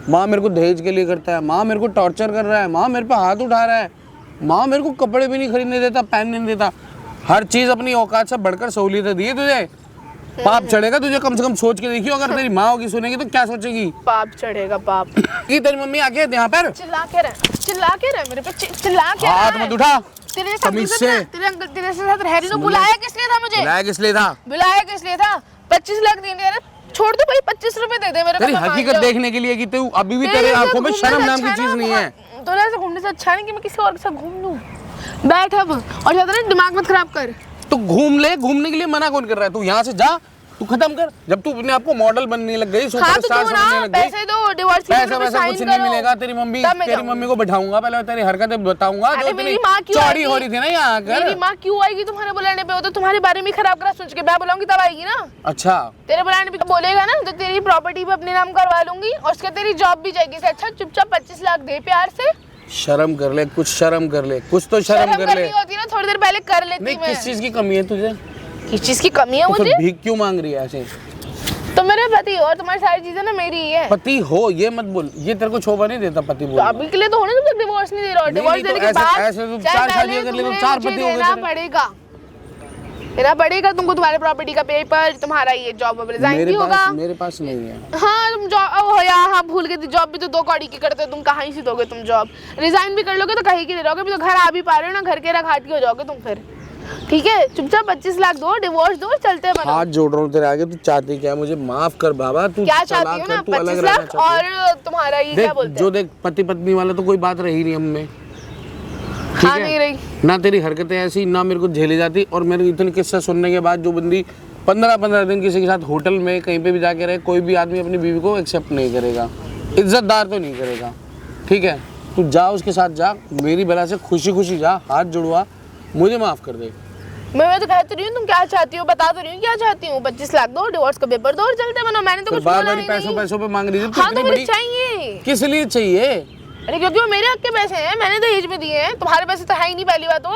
माँ मेरे को दहेज के लिए करता है, माँ मेरे को टॉर्चर कर रहा है, माँ मेरे पे हाथ उठा रहा है, माँ मेरे को कपड़े भी नहीं खरीदने देता, पहनने नहीं देता, हर चीज अपनी औकात से बढ़कर सहूलियतें दी है तुझे। पाप चढ़ेगा तुझे, कम से कम सोच के देखियो, अगर तेरी माँ होगी सुनेगी तो क्या सोचेगी? पाप चढ़ेगा पाप। कि तेरी मम्मी आके यहाँ पर चिल्ला के रहे मेरे पे, चिल्ला के हाथ रहे। मत उठा तेरे तमीज से। तेरे अंकल तेरे साथ रह रही तो बुलाया किस लिए था मुझे? बुलाया किस लिए था? बुलाया किस लिए था? 25 लाख देने यार, छोड़ दो भाई, 25 रुपए दे दे मेरे को। तेरी मैं मान हकीकत जाऊं। देखने के लिए कि तू अभी भी तेरे आंखों में शर्म नाम की चीज नहीं है। तो ऐसे घूमने से अच्छा नहीं कि मैं किसी और के साथ घूम लूं। बैठ अब और ज्यादा ना दिमाग मत खराब कर। तो घूम ले, घूमने के लिए मना कौन कर रहा है? तू यहाँ से जा, तू खत्म कर। जब तू अपने आप को मॉडल बनने लग गई, हाँ तो सुपरस्टार दो समझने ना, लग गई, पैसे दो, डिवोर्स पैसा वैसा कुछ नहीं मिलेगा। तेरी मम्मी को बैठाऊंगा, पहले तेरी हरकतें बताऊंगा जो मेरी माँ क्यों चौड़ी हो रही थी ना यहाँ आकर। मेरी माँ क्यों आएगी तुम्हारे बुलाने पे? वो तो तुम्हारे बारे में खराब करा सोच के, मैं बुलाऊंगी तब आएगी ना। अच्छा, तेरे बुलाने पे बोलेगा ना तो तेरी प्रॉपर्टी पे अपने नाम करवा लूंगी और उसके तेरी जॉब भी जाएगी। इससे अच्छा चुपचाप 25 लाख दे प्यार से। शर्म कर ले, कुछ शर्म कर ले, कुछ तो शर्म कर ले। करनी होती ना, थोड़ी देर पहले कर लेती नहीं, मैं। किस चीज की कमी है तुझे? किस चीज की कमी है तो मुझे? भीख क्यों मांग रही है ऐसे? तो मेरे पति और तुम्हारी सारी चीजें ना मेरी ही है। पति हो ये मत बोल, ये तेरे को शोभा नहीं देता पति बोल। तो अभी के लिए तो होने तुम डिवोर्स नहीं दे रहे हो। डिवोर्स देने के बाद ऐसे तो 4 शादियां कर ले तो 4 पति हो गए। देना पड़ेगा तुमको, तुम्हारे प्रॉपर्टी का पेपर, तुम्हारा ये जॉब अब रिजाइन भी होगा। मेरे पास नहीं है। हाँ तुम जॉब हो या हाँ भूल गई थी, जॉब भी तो 2 कौड़ी की करते हो तुम। कहाँ से दोगे तुम जॉब? रिजाइन भी कर लोगे तो कहीं की दे रहोगे? तो घर आ भी पा रहे हो ना, घर के रखाटी हो जाओगे तुम फिर। ठीक है चुपचाप 25 लाख दो, डिवोर्स दो, चलते हैं। हाथ जोड़ रहा हूँ तेरे आगे, तू चाहती क्या? मुझे माफ कर बाबा। तू क्या चाहती हो ना? 25 लाख और तुम्हारा ये क्या बोलते हैं? जो देख, पति पत्नी वाला तो कोई बात रही नहीं हमने। हाँ नहीं रही ना तेरी हरकतें ऐसी, ना मेरे को झेली जाती। और मेरे इतने किस्से सुनने के बाद जो बंदी 15-15 दिन किसी के साथ होटल में कहीं पे भी जाके रहे, कोई भी आदमी अपनी बीवी को एक्सेप्ट नहीं करेगा, इज्जतदार तो नहीं करेगा। ठीक है, तू जा उसके साथ जा, मेरी भला से खुशी खुशी जा, हाथ जुड़वा, मुझे माफ कर दे। मैं तो कहती रही हूँ, तुम क्या चाहती हो बता तो रही हूँ क्या चाहती हूँ। 25 लाख दो, डिवोर्स का पेपर दो और चलते बनो। मैंने तो कुछ बोला बार-बार ही पैसों पे मांग रही थी। हाँ तो मुझे चाहिए। किस लिए चाहिए? अरे क्योंकि वो मेरे हक के पैसे हैं, मैंने दहेज में दिए हैं। तुम्हारे पैसे तो है ही नहीं। पहली बात तो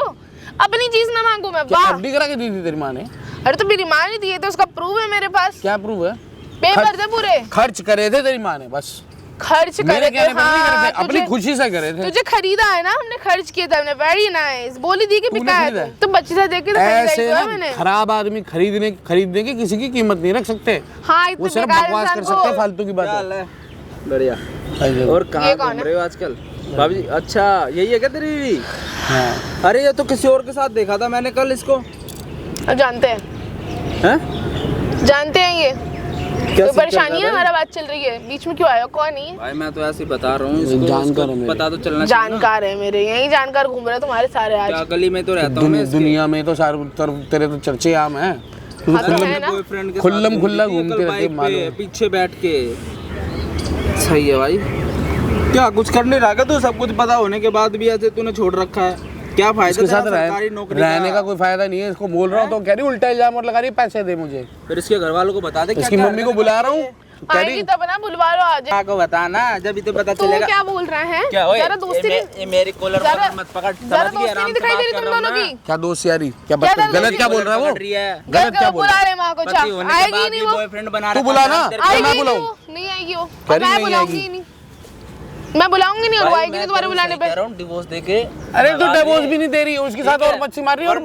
अपनी चीज ना मांगू मैं। वाह, एफडी करा के दी थी तेरी माँ ने? अरे तो मेरी माँ ने दिए थे, उसका प्रूफ है मेरे पास। क्या प्रूफ है? पेपर थे पूरे। खर्च करे थे तेरी माँ ने, बस खर्च मेरे करे थे। कहने पर नहीं करे थे, हाँ, अपनी खुशी से करे थे। तुझे खरीदा है ना हमने, खर्च किया था हमने। वेरी नाइस, बोली दी कि बिका है तो 25 देख के तो ऐसे ना मैंने। खराब आदमी खरीदने की किसी की कीमत नहीं रख सकते। हाँ वो सिर्फ बकवास कर सकते हैं, फालतू की बात है। बढ़िया। और कहाँ घूम रहे हो आजकल भाभी जी? अच्छा यही है क्या तेरी बीवी? हाँ। अरे ये तो किसी और के साथ देखा था मैंने कल इसको। जानते हैं, जानते हैं ये कोई परेशानी है? हमारा बात चल रही है, बीच में क्यों आया? कौन है? भाई मैं तो ऐसे ही बता रहा हूँ, इसको जानकार है, पता तो चलना चाहिए। जानकार है मेरे, यही जानकार घूम रहे तुम्हारे सारे आज। क्या गली में तो रहता हूँ मैं। दुनिया में तो सारे तेरे तो चर्चे आम है। हाँ तो है ना? बॉयफ्रेंड के खुल्लम खुल्ला घूमते रहते, मालूम पीछे बैठ के। सही है भाई। क्या कुछ कर नहीं रहा क्या तू? सब कुछ पता होने के बाद भी ऐसे तूने छोड़ रखा है, क्या फायदा? इसके साथ सरकारी नौकरी रहने का कोई फायदा नहीं है। इसको बोल रहा हूँ तो कह रही उल्टा इल्जाम और लगा रही पैसे दे मुझे। फिर इसके घर वालों को बता दे। इसकी मम्मी को बुला रहा हूँ, कह आएगी रही तब ना, बुलवा लो आज। को बताना जब इतना पता तू चलेगा। क्या बोल रहा है? क्या जरा दोस्ती ये मेरी कॉलर जरा- मत पकड़। जरा दोस्ती नहीं दिखाई दे रही तुम दोनों की। क्या दोस्त यारी, क्या क्या गलत क्या बोल रहा है वो? गलत क्या बोल रहा बुला रहे माँ को? जा आएगी नहीं वो, बॉयफ्रेंड बना तू बुला ना। आएगी मैं नहीं बुलाऊं? वो, नहीं आएगी वो। कह और रही मैं नहीं बुलाऊंगी आएगी। ही नहीं, मैं बुलाऊंगी नहीं और वो आएगी नहीं तुम्हारे बुलाने पे। डिवोर्स देके। अरे तो डिवोर्स भी नहीं दे रही है, उसके साथ और मच्छी मार रही है। और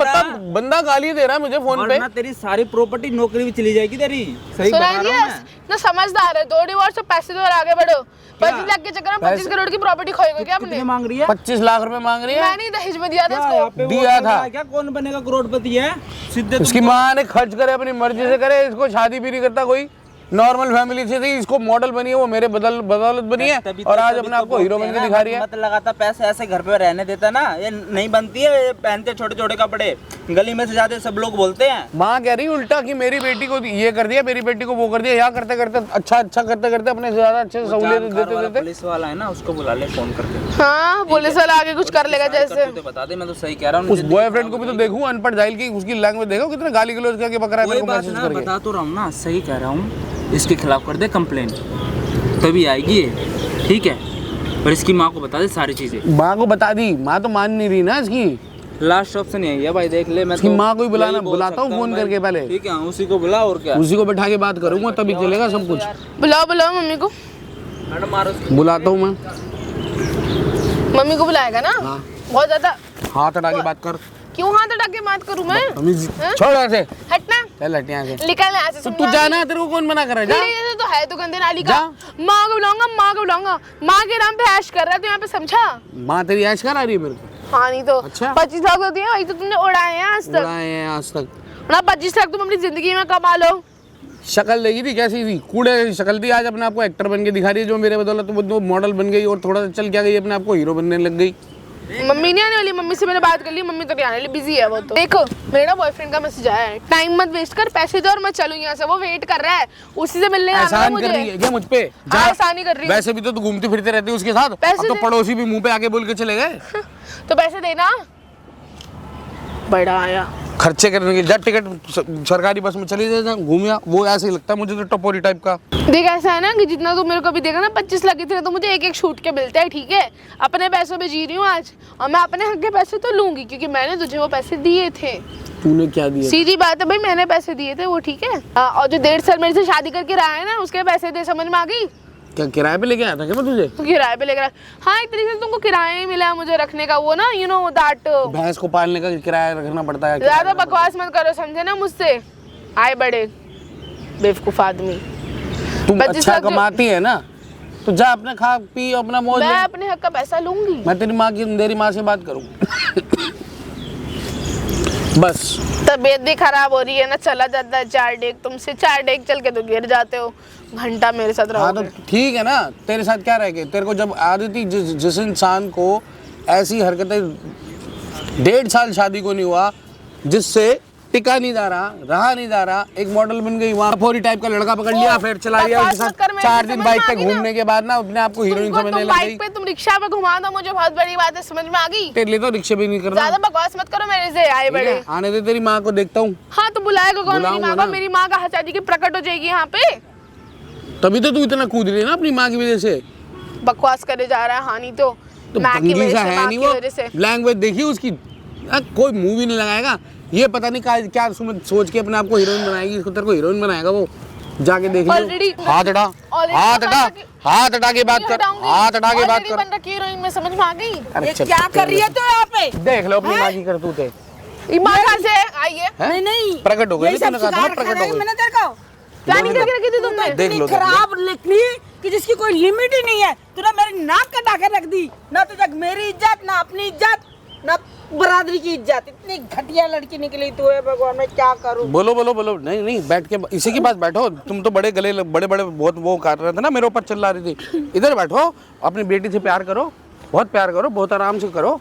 बंदा गाली दे रहा है मुझे फोन पे। तेरी सारी प्रॉपर्टी नौकरी भी चली जाएगी तेरी। सही बता सुनाई रहा दिया हूँ मैं। ना? समझदार है, 2 डिवोर्स और पैसे दो और आगे बढ़ो। 25 लाख के चक्कर में 25 करोड़ की प्रॉपर्टी खोएगा क्या आपने? कितने मांग रही है? 25 लाख रुपए मांग रही है। मैंने दहेज में दिया था क्या यहाँ इसको। पे वो दिया चल था। रहा है क्या? कौन बनेगा करोड़पति है? सीधे उसकी माँ ने खर्च करे, अपनी मर्जी से करे, इसको शादी भी नहीं करता कोई, नॉर्मल फैमिली से थी। इसको मॉडल बनी है, वो मेरे बदौलत बनी है और आज अपने आप को हीरो बन के दिखा रही है। मत लगाता पैसे ऐसे घर पे रहने देता ना, ये नहीं बनती है। ये पहनते छोटे छोटे कपड़े, गली में से जाते सब लोग बोलते हैं। माँ कह रही उल्टा कि मेरी बेटी को ये कर दिया, मेरी बेटी को वो कर दिया। यहाँ करते करते अच्छा करते करते अपने से ज्यादा अच्छे सहूलियत देते देते। पुलिस वाला है ना, उसको बुला ले फोन करके। हाँ पुलिस वाला आगे कुछ कर लेगा जैसे। तो बता दे, मैं तो सही कह रहा हूँ। उस बॉयफ्रेंड को भी तो देखूं, अनपढ़ जाहिल की, उसकी लैंग्वेज देखो कितने गाली गलौज करके बक रहा है मेरे को मैसेज करके। बता तो रहा हूँ ना, सही कह रहा हूँ। इसके खिलाफ कर दे कंप्लेन, तभी आएगी ये। ठीक है, पर इसकी माँ को बता दे सारी चीजें। माँ को बता दी, माँ तो मान नहीं रही ना इसकी। लास्ट ऑप्शन यही है भाई, देख ले। मैं इसकी तो माँ को ही बुलाना, यही बोल बुलाता हूँ सकता फोन भाई। करके पहले। ठीक है, उसी को बुला और क्या। उसी को बैठा के बात करूंगा तभी चलेगा सब कुछ। बुलाओ बुलाओ मम्मी को। मैडम मारो। बुलाता हूँ मैं। मम्मी को बुलाएगा ना? हाँ। बहुत ज्यादा। हाथ हटा के बात कर। क्यों हाथ हटा के बात करूं मैं? छोड़ ऐसे, हटना, चल हट यहाँ से। निकल यहाँ से। तो तू जाना, तेरे को कौन मना कर रहा है? जा। तेरे तो है तो गंदे नाली का। माँ को बुलाऊंगा, माँ को बुलाऊंगा। माँ के नाम पे ऐश कर रहा है तो यहाँ पे समझा? माँ तेरी ऐश कर आ रही है मेरे को? हाँ नहीं तो। अच्छा। 25 लाख होती है, वही तो तुमने उड़ाए हैं आज तक। उड़ाए हैं आज तक ना 25 लाख तुम अपनी जिंदगी में कमा लो। शक्ल देखी थी कैसी थी? कूड़े की शक्ल थी। आज अपने आप को एक्टर बन के दिखा रही है, जो मेरे बदौलत वो मॉडल बन गई और थोड़ा सा चल क्या गई, अपने आप को हीरो बनने लग गई। मम्मी नहीं आने वाली, मम्मी से मैंने बात कर ली, मम्मी तो नहीं आने वाली, बिजी है वो तो। देखो मेरे ना बॉयफ्रेंड का मैसेज आया है, टाइम मत वेस्ट कर, पैसे दो और मैं चलूं यहाँ से, वो वेट कर रहा है, उसी से मिलने आना है एहसान मुझे। कर रही है क्या मुझ पे? हाँ, एहसान ही कर रही हूँ। वैसे भी तो तू घूमती फिरते रहती है उसके साथ, पैसे अब तो दे। पड़ोसी भी मुंह पे आके बोल के चले गए। तो पैसे देना। बड़ा आया खर्चे करने के जा, टिकट सरकारी बस में चली जाए, घूम या, वो ऐसे ही लगता है मुझे तो टपोरी टाइप का। देख ऐसा है ना कि जितना तू मेरे को अभी देखा ना 25 लाख इतने तो मुझे एक एक शूट के मिलते हैं, ठीक है? अपने पैसों पे जी रही हूँ आज, और मैं अपने हक के पैसे तो लूंगी क्योंकि मैंने तुझे वो पैसे दिए थे। तूने क्या दिया? सीधी बात है भाई, मैंने पैसे दिए थे वो, ठीक है? और जो 1.5 साल मेरे से शादी करके रहा है ना, उसके पैसे दे, समझ में आ गई? क्या किराए पे लेके आया था क्या मैं तुझे? तो किराए पे लेकर आया। हाँ, एक तरीके से तुमको किराया ही मिला है मुझे रखने का, वो ना यू नो दैट। भैंस को पालने का किराया रखना पड़ता है। ज्यादा बकवास मत करो, समझे ना मुझसे, आए बड़े बेवकूफ आदमी। तुम 25 अच्छा लाख जो- कमाती है ना, तो जा अपने खा पी अपना मौज मैं ले। अपने हक का पैसा लूंगी। मैं तेरी माँ से बात करूँ। बस तबीयत भी खराब हो रही है ना, चला जाता है 4 डेग तुमसे, 4 डेग चल के तो गिर जाते हो, घंटा मेरे साथ हाँ तो रहोगे। ठीक है ना, तेरे साथ क्या रह गए? तेरे को जब आदत थी, जिस इंसान को ऐसी हरकतें 1.5 साल शादी को नहीं हुआ, जिससे टिका नहीं जा रहा नहीं जा रहा, एक मॉडल बन गई, वहाँ फोरी टाइप का लड़का पकड़ लिया, फिर चला लिया उसके बकवास मत कर, साथ मेरे 4 दिन समझ बाइक में पे आ गई ना। घूमने के बाद ना अपने आप को हीरोइन तुमको समझने तुम लग गई। बाइक पे तुम रिक्शा पे घुमा दो मुझे, बहुत बड़ी बात है, समझ में आ गई? तेरे लिए तो रिक्शे भी नहीं करना। ज्यादा बकवास मत करो मेरे से, आए बड़े। आने दे, तेरी माँ को देखता हूँ। हाँ तो बुलाएगा कौन मेरी बुलाऊंगा माँ को? ना। मेरी माँ का शादी की प्रकट हो जाएगी यहाँ पे। तभी तो तू इतना कूद रही है ना अपनी माँ की वजह से। बकवास करे जा रहा है, हाँ नहीं तो माँ की बंगी वजह सा से, है माँ नहीं की वो, वजह से। लैंग्वेज देखिए उसकी। कोई मूवी नहीं लगाएगा, ये पता नहीं क्या सोच के अपने आप को हीरोइन बनाएगी, इसको तेरे को हीरोइन बनाएगा वो। जाके देख Already- लो। हाथ हटा, Already हाथ तो हटा, बन रखी- हाथ हटा के बात कर, हटाऊंगी। हाथ हटा के बात Already कर। बन रखी हीरोइन में, समझ में आ गई? अरे ये चल, क्या कर रही है तू यहाँ पे? देख लो अपनी माँ की करतूतें। ये माँ कहाँ से आई है? हैं? नहीं नहीं, प्रकट हो गई, यही सब तूने कहा था ना, शिकार प्रकट खाना हो है गई। मैंने तेरे को। प्लानिंग करके रखी थी तुमने? देख लो, देख लो। खराब निकली कि जिसकी कोई लिमिट ही नहीं है। तूने मेरी नाक कटा के रख दी, ना तुझे मेरी इज्जत, ना अपनी इज्जत, ना बरादरी की इज्जत। इतनी घटिया लड़की निकली तू है, भगवान मैं क्या करूं? बोलो बोलो बोलो। नहीं नहीं, बैठ के इसी के पास बैठो। तुम तो बड़े गले बड़े बड़े बहुत वो कर रहे थे ना, मेरे ऊपर चिल्ला रही थी। इधर बैठो, अपनी बेटी से प्यार करो, बहुत प्यार करो, बहुत आराम से करो।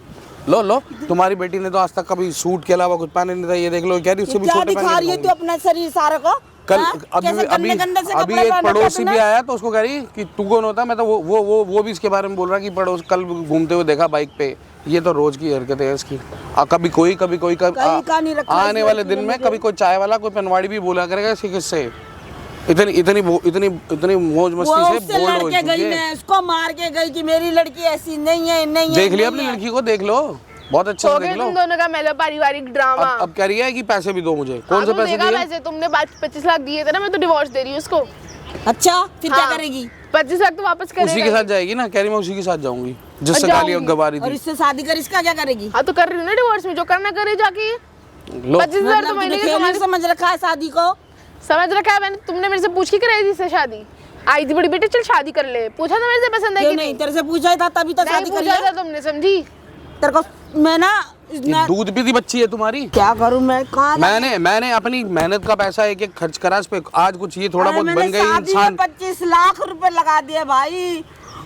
लो, तुम्हारी बेटी ने तो आज तक कभी सूट के अलावा कुछ पहने नहीं था। ये देख लो, कह रही उससे भी क्या छोटे दिखा रही है तू अपना शरीर सारे को? कल हाँ? कैसे गंदे गंदे से अभी कपड़े एक पहन रखे पड़ोसी तूने? भी आया तो उसको कह रही कि तू कौन होता है। मैं तो वो भी इसके बारे में बोल रहा कि पड़ोस कल घूमते हुए देखा बाइक पे। ये तो रोज की हरकत है इसकी। कभी कोई कहीं का नहीं रखा आने इस वाले लड़की दिन ने में मुझे। कभी कोई चाय वाला, कोई पनवाड़ी भी बोला करेगा इसके किससे। इतनी इतनी इतनी इतनी मौज वो मस्ती से उससे बोल लड़ हो के गई, चुकी है। मैं उसको मार के गई कि मेरी लड़की ऐसी नहीं है, नहीं है। देख लिया नहीं अपनी है। लड़की को, देख लो, बहुत अच्छे हो से गए देख लो। तुम दोनों का मेरा पारिवारिक ड्रामा। अब कह रही है कि पैसे भी दो मुझे। कौन हाँ, से तुम पैसे देगा दिए? पैसे, तुमने 25 लाख दिए थे ना, मैं तो डिवोर्स दे रही हूँ उसको। अच्छा फिर क्या हाँ, करेगी? 25 लाख तो वापस उसी के करेगा। साथ जाएगी ना, कह रही मैं उसी के साथ जाऊंगी जिससे जाऊंगी। गालियां गवा रही और थी। इससे शादी कर, इसका क्या करेगी? हाँ तो कर रही हूँ ना डिवोर्स में, जो करना करे जाके। लो 25,000 तो मतलब महीने तूने की खेल कमाई। समझ रखा है शादी को? समझ रखा है मैंने, तुमने मेरे से पूछ के कराई थी इससे शादी? आई थी बड़ी बेटे चल शादी कर ले, पूछा था मेरे से पसंद है क्यों कि नहीं? नहीं? तेरे से पूछा ही था तभी तो नहीं शादी करी पूछा है। था तुमने, समझी? तेरे को मैं ना ये दूध पीती बच्ची है तुम्हारी। क्या करूं मैं? कहाँ मैंने अपनी मेहनत का पैसा एक एक खर्च करा इस पे। आज कुछ ये थोड़ा बहुत बन गई इंसान। 25 लाख रुपए लगा दिए भाई,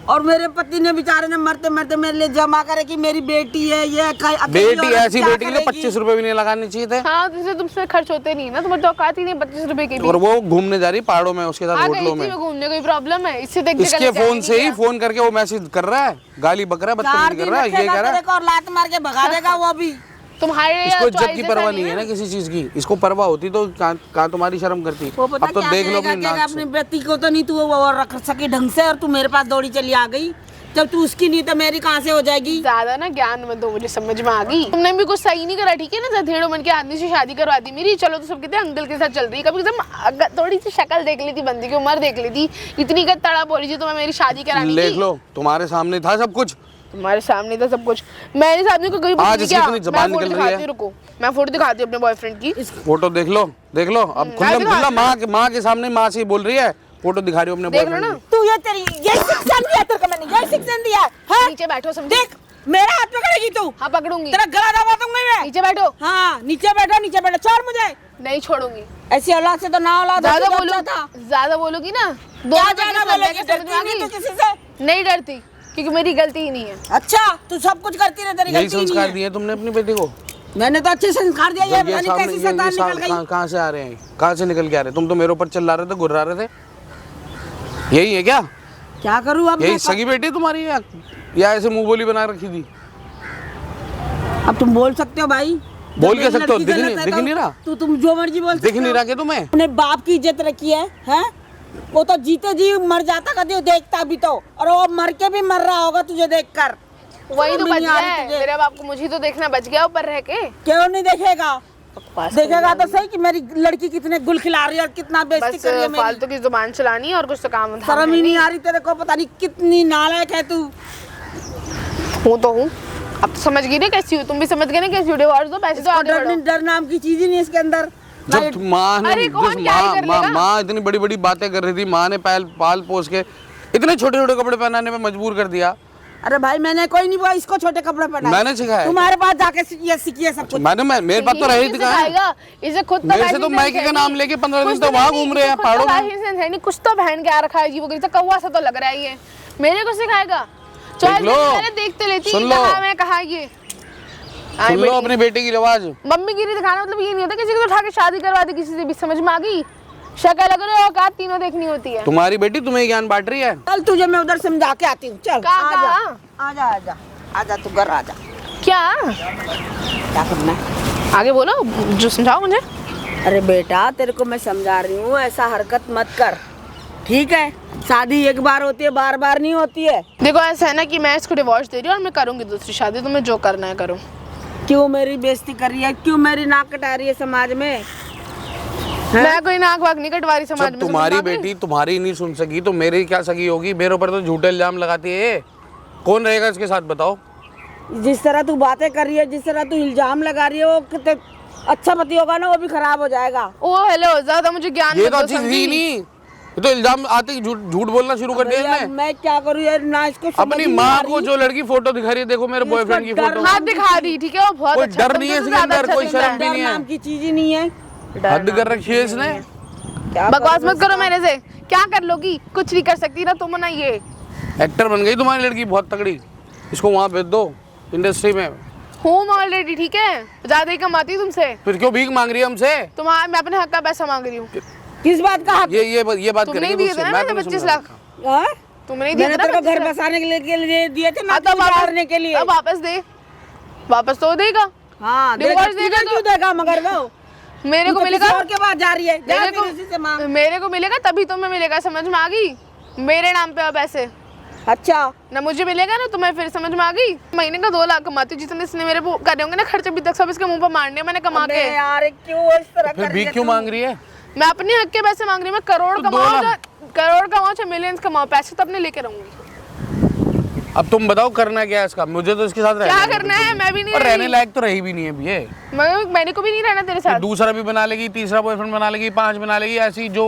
और मेरे पति ने बेचारे ने मरते मरते मेरे लिए जमा करे कि मेरी बेटी है ये बेटी ऐसी बेटी के लिए 25 रुपए भी नहीं लगाने चाहिए थे। हाँ तो तुमसे खर्च होते नहीं ना, तुम्हें तो औकात ही नहीं 25 रुपए की भी। और वो घूमने जा रही पहाड़ों में उसके साथ हाँ होटलों गई थी में। मैं घूमने, कोई प्रॉब्लम है इससे? देख इसके फोन से ही फोन करके वो मैसेज कर रहा है, गाली बक रहा है, 4 बदतमीजी दिन कर रहा है, ये कह रहा है। और लात मार के भगा देगा वो भी। तुम्हारे इसको इज्जत की परवाह नहीं है ना किसी चीज की। इसको परवाह होती तो कहाँ तुम्हारी शर्म करती। वो पता अब तो क्या देख लो कहेगा अपनी कि नाक अपने से। बेटी को तो नहीं तू वो रख सकी ढंग से, और तू मेरे पास दौड़ी चली आ गई। जब तू उसकी नहीं तो मेरी कहाँ से हो जाएगी? ज्यादा ना ज्ञान मत दो, मुझे समझ में आ गई। तुमने भी कुछ सही नहीं करा, ठीक है ना? धेड़ो मन के आदमी से शादी करवा दी मेरी। चलो तो सब कहते हैं अंकल के साथ चल रही, कभी एकदम थोड़ी सी शक्ल देख ली थी, बंदी की उम्र देख ली थी, इतनी का तड़ा बोली थी तो मैं मेरी शादी करानी देख थी। लो तुम्हारे सामने था सब कुछ। तुम्हारे सामने था सब कुछ, मेरे सामने को कभी कुछ आज नहीं इसकी किया। इतनी ज़बान मैं फोटो निकल रही है। दिखाती हूँ, रुको मैं फोटो दिखाती हूँ अपने बॉयफ्रेंड की। फोटो देख लो अब खुल्लम खुल्ला माँ के सामने माँ से बोल रही है, फोटो दिखा रही हो अपने देख लो बॉयफ्रेंड ना। की। तू ये तेरी यही शिक्षा दिया तेरे को मैंने, यही शिक्षा दिया है, हाँ? नीचे बैठो, समझी? देख मेरा हाथ पकड़ेगी तू, हाँ पकड़ूंगी। तेरा गला दबा दूंगी मैं। नीचे बैठो। हाँ नीचे बैठो, छोड़ मुझे। नहीं छोड़ूंगी। ऐसी औलाद से तो ना औलाद होती ज्यादा तो बोलो, अच्छा था। ज्यादा बोलोगी ना क्या ज्यादा बोलेगी? डरती नहीं तू किसी से? नहीं डरती। क्योंकि मेरी गलती ही नहीं है। अच्छा तू सब कुछ करती रहे, तेरी यही गलती नहीं संस्कार है। दिए तुमने अपनी बेटी को? मैंने तो अच्छे संस्कार दिया, ये ये पता नहीं कैसी शैतान निकल गई। कहाँ से आ रहे हैं, कहाँ से निकल के आ रहे हैं? तुम तो मेरे ऊपर चिल्ला रहे थे, गुर्रा रहे थे, यही है क्या? क्या करूँ अब? यही सगी बेटी तुम्हारी है या ऐसे मुंह बोली बना रखी थी? अब तुम बोल सकते हो भाई, बोल के सकते हो, दिख नहीं रहा? तुम जो मर्जी बोल सकते दिख नहीं रहा क्या तुम्हें? अपने बाप की इज्जत रखी है, हैं? वो तो जीते जी मर जाता, कभी देखता भी तो, और वो मर के भी मर रहा होगा तुझे देखकर। वही तो समझ बच नहीं आ गया रही है, तुझे। मेरे बाप को मुझे तो देखना बच गया ऊपर रह के। क्यों नहीं देखेगा? देखेगा तो सही कि मेरी लड़की कितने गुल खिला रही है और कितना बेइज्जती बस कर रही है मेरी। फालतू की जुबान चलानी और कुछ तो काम धाम शर्म है ही नहीं आ रही तेरे को, पता नहीं कितनी नालायक है तू। हूँ तो हूँ। अब तो समझ गई ना कैसी हो, तुम भी समझ गए ना कैसी हो। डिवोर्स दो, पैसे तो आगे बढ़ो। डर नाम की चीज ही नहीं इसके अंदर। जब माँ ने अरे कौन क्या कर लेगा? माँ इतनी बड़ी बड़ी बातें कर रही थी, माँ ने पाल पोस के इतने छोटे छोटे कपड़े पहनाने में मजबूर कर दिया। अरे भाई मैंने कोई नहीं बोला इसको छोटे कपड़े पहनाए, मैंने सिखाया। तुम्हारे पास जाके ये सीखिए सब कुछ। मेरे पास तो रही दिखाया। इसे खुद तो मेरे से तो मायके का नाम लेके 15 दिन तो वहाँ घूम रहे हैं पहाड़ों में। कुछ तो पहन के आ रखा है जी, वो कैसा कौवा सा तो लग रहा है ये। मेरे को सिखाएगा? देख लो, पहले देखते लेती सुन लो। कहाँ मैं कहाँ ये। सुन लो अपनी बेटी की आवाज। मम्मी गिरी दिखाना मतलब ये नहीं होता किसी को उठा के शादी करवा दी किसी से भी। समझ में आ गई? शक्ल लग रही है, औकात तीनों देखनी होती है। तुम्हारी बेटी तुम्हें ज्ञान बांट रही है। चल तुझे मैं उधर समझा के आती हूँ। चल कहाँ? आजा तू घर आजा। क्या क्या करना है? आगे बोलो, जो समझाओ मुझे। अरे बेटा तेरे को मैं समझा रही हूँ, ऐसा हरकत मत कर, ठीक है? शादी एक बार होती है, बार बार नहीं होती है। देखो ऐसा है ना कि मैं इसको डिवोर्स दे रही हूँ और मैं करूंगी दूसरी शादी। तुम्हें जो करना है करो। क्यों मेरी बेइज्जती कर रही है? क्यों मेरी नाक कटा रही है समाज में? मैं कोई नाक वाक नहीं कटवा रही समाज जब में। तुम्हारी बेटी तुम्हारी नहीं सुन सकी तो मेरी क्या सगी होगी? मेरे ऊपर तो झूठे इल्जाम लगाती है। कौन रहेगा इसके साथ बताओ? जिस तरह तू बातें कर रही है, जिस तरह तू इल्जाम लगा रही है, वो कितने अच्छा पति होगा ना वो भी खराब हो जाएगा। ओ हेलो, ज्यादा मुझे ज्ञान ये मत तो दो, अच्छी समझी? थी नहीं, ये तो इल्जाम आते ही झूठ बोलना शुरू कर दिया यार, इसने। मैं क्या करूँ यार, ना इसको समझ अपनी ही नहीं माँ आ को रही। जो लड़की फोटो दिखा रही है, देखो मेरे इसको बॉयफ्रेंड की डर फोटो। हाथ दिखा दी, ठीक है? वो बहुत कोई अच्छा, डर तुमसे नहीं है तो इसके ज्यादा अंदर, अच्छा कोई सुंदर शर्म है। भी डर नहीं है। नाम की चीज ही नहीं है। हद कर रखी है इसने। क्या बकवास करूं मत करो इसका? मेरे से। क्या कर लोगी? कुछ नहीं कर सकती ना तुम ना ये। एक्टर बन गई तुम्हारी लड़की बहुत तगड़ी। इसको वहाँ भेज दो इंडस्ट्री में। हूँ मैं ऑलरेडी, ठीक है? ज्यादा ही कमाती हूँ तुमसे। फिर क्यों भीख मांग रही है हमसे? मैं अपने हक का पैसा मांग रही हूँ। किस बात का हक? ये बात तुमने करेगी ही दिए मुझसे, थे ना मैं मैंने तुम्हें 25 समझा लाख। हाँ? तुमने नहीं दिए मैंने थे ना तेरे को 25 घर लाख। बसाने के लिए दिए थे ना, हाँ, तो मारने के लिए। अब वापस दे। वापस तो देगा। हाँ डिवोर्स देगा क्यों देगा? मगर वो मेरे को तू तो मिलेगा। किसी और के पास जा रही है, जा मेरे फिर उसी से मांग। को मेरे को मिलेगा तभी तुम्हें मिलेगा। समझ में आ गई? मेरे नाम पे अब पैसे अच्छा ना मुझे मिलेगा ना तुम्हें। फिर समझ में आ गई? महीने का 2 लाख कमाती हूँ, जितने इसने मेरे को करे होंगे ना खर्चे भी तक सब इसके मुंह पर मारने मैंने कमा अबे के। यार क्यों इस तरह फिर कर रही भीख है क्यों तू? मांग रही है? मैं अपने हक के पैसे मांग रही हूँ। मैं करोड़ तो कमाऊँ, 2 लाख। करोड़ कमाऊँ चाहे मिलियंस कमाऊँ, पैसे तो अपने लेके रहूंगी। अब तुम बताओ करना क्या है इसका? मुझे तो इसके साथ रहना क्या है। करना है? मैं भी नहीं और रहने रही। लायक तो रही भी नहीं है अभी ये। मैंने को भी नहीं रहना तेरे साथ। दूसरा भी बना लेगी, तीसरा बॉयफ्रेंड बना लेगी, 5 बना लेगी, ऐसी जो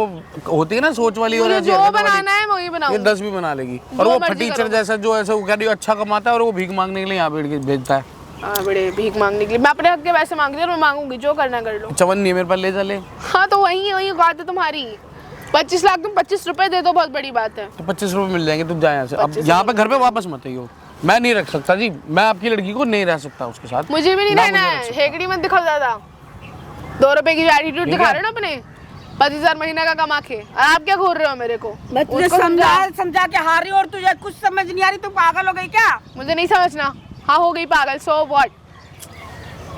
होती है ना सोच वाली और मुझे ऐसी जो हरकत वाली। बनाना है वही ये बनाऊंगी। 10 भी बना लेगी। और जो वो मर्जी फटीचर करो। जैसा जो ऐसे वो कह रही है अच्छा कमाता है और वो भीख मांगने के लिए यहाँ बैठ के भेजता है। हाँ बड़े भीख मांगने के लिए। मैं अपने हक के पैसे मांग रही हूँ और मैं मांगूंगी, जो करना कर लो। चवन नहीं है मेरे पास, ले चले। हाँ तो वही बात है तुम्हारी। 25 लाख तुम 25 रुपए दे दो, बहुत बड़ी बात है। तो 25 रुपए मिल जाएंगे, तुम जाए यहाँ से। अब यहाँ पे घर पे वापस मत आइयो। मैं नहीं रख सकता जी, मैं आपकी लड़की को नहीं रह सकता उसके साथ। मुझे भी नहीं ना रहना मुझे रख है। सकता। हेगड़ी मत दिखाओ ज्यादा। 2 रुपए की एटीट्यूड ठीक दिखा है। रहे हो ना अपने। 25,000 महीने का कमा के, और आप क्या घूर रहे हो मेरे को? मैं तुझे उसको समझा के हारी और तुझे कुछ समझ नहीं आ रही, तू पागल हो गई क्या? मुझे नहीं समझना। हाँ हो गई पागल, सो व्हाट?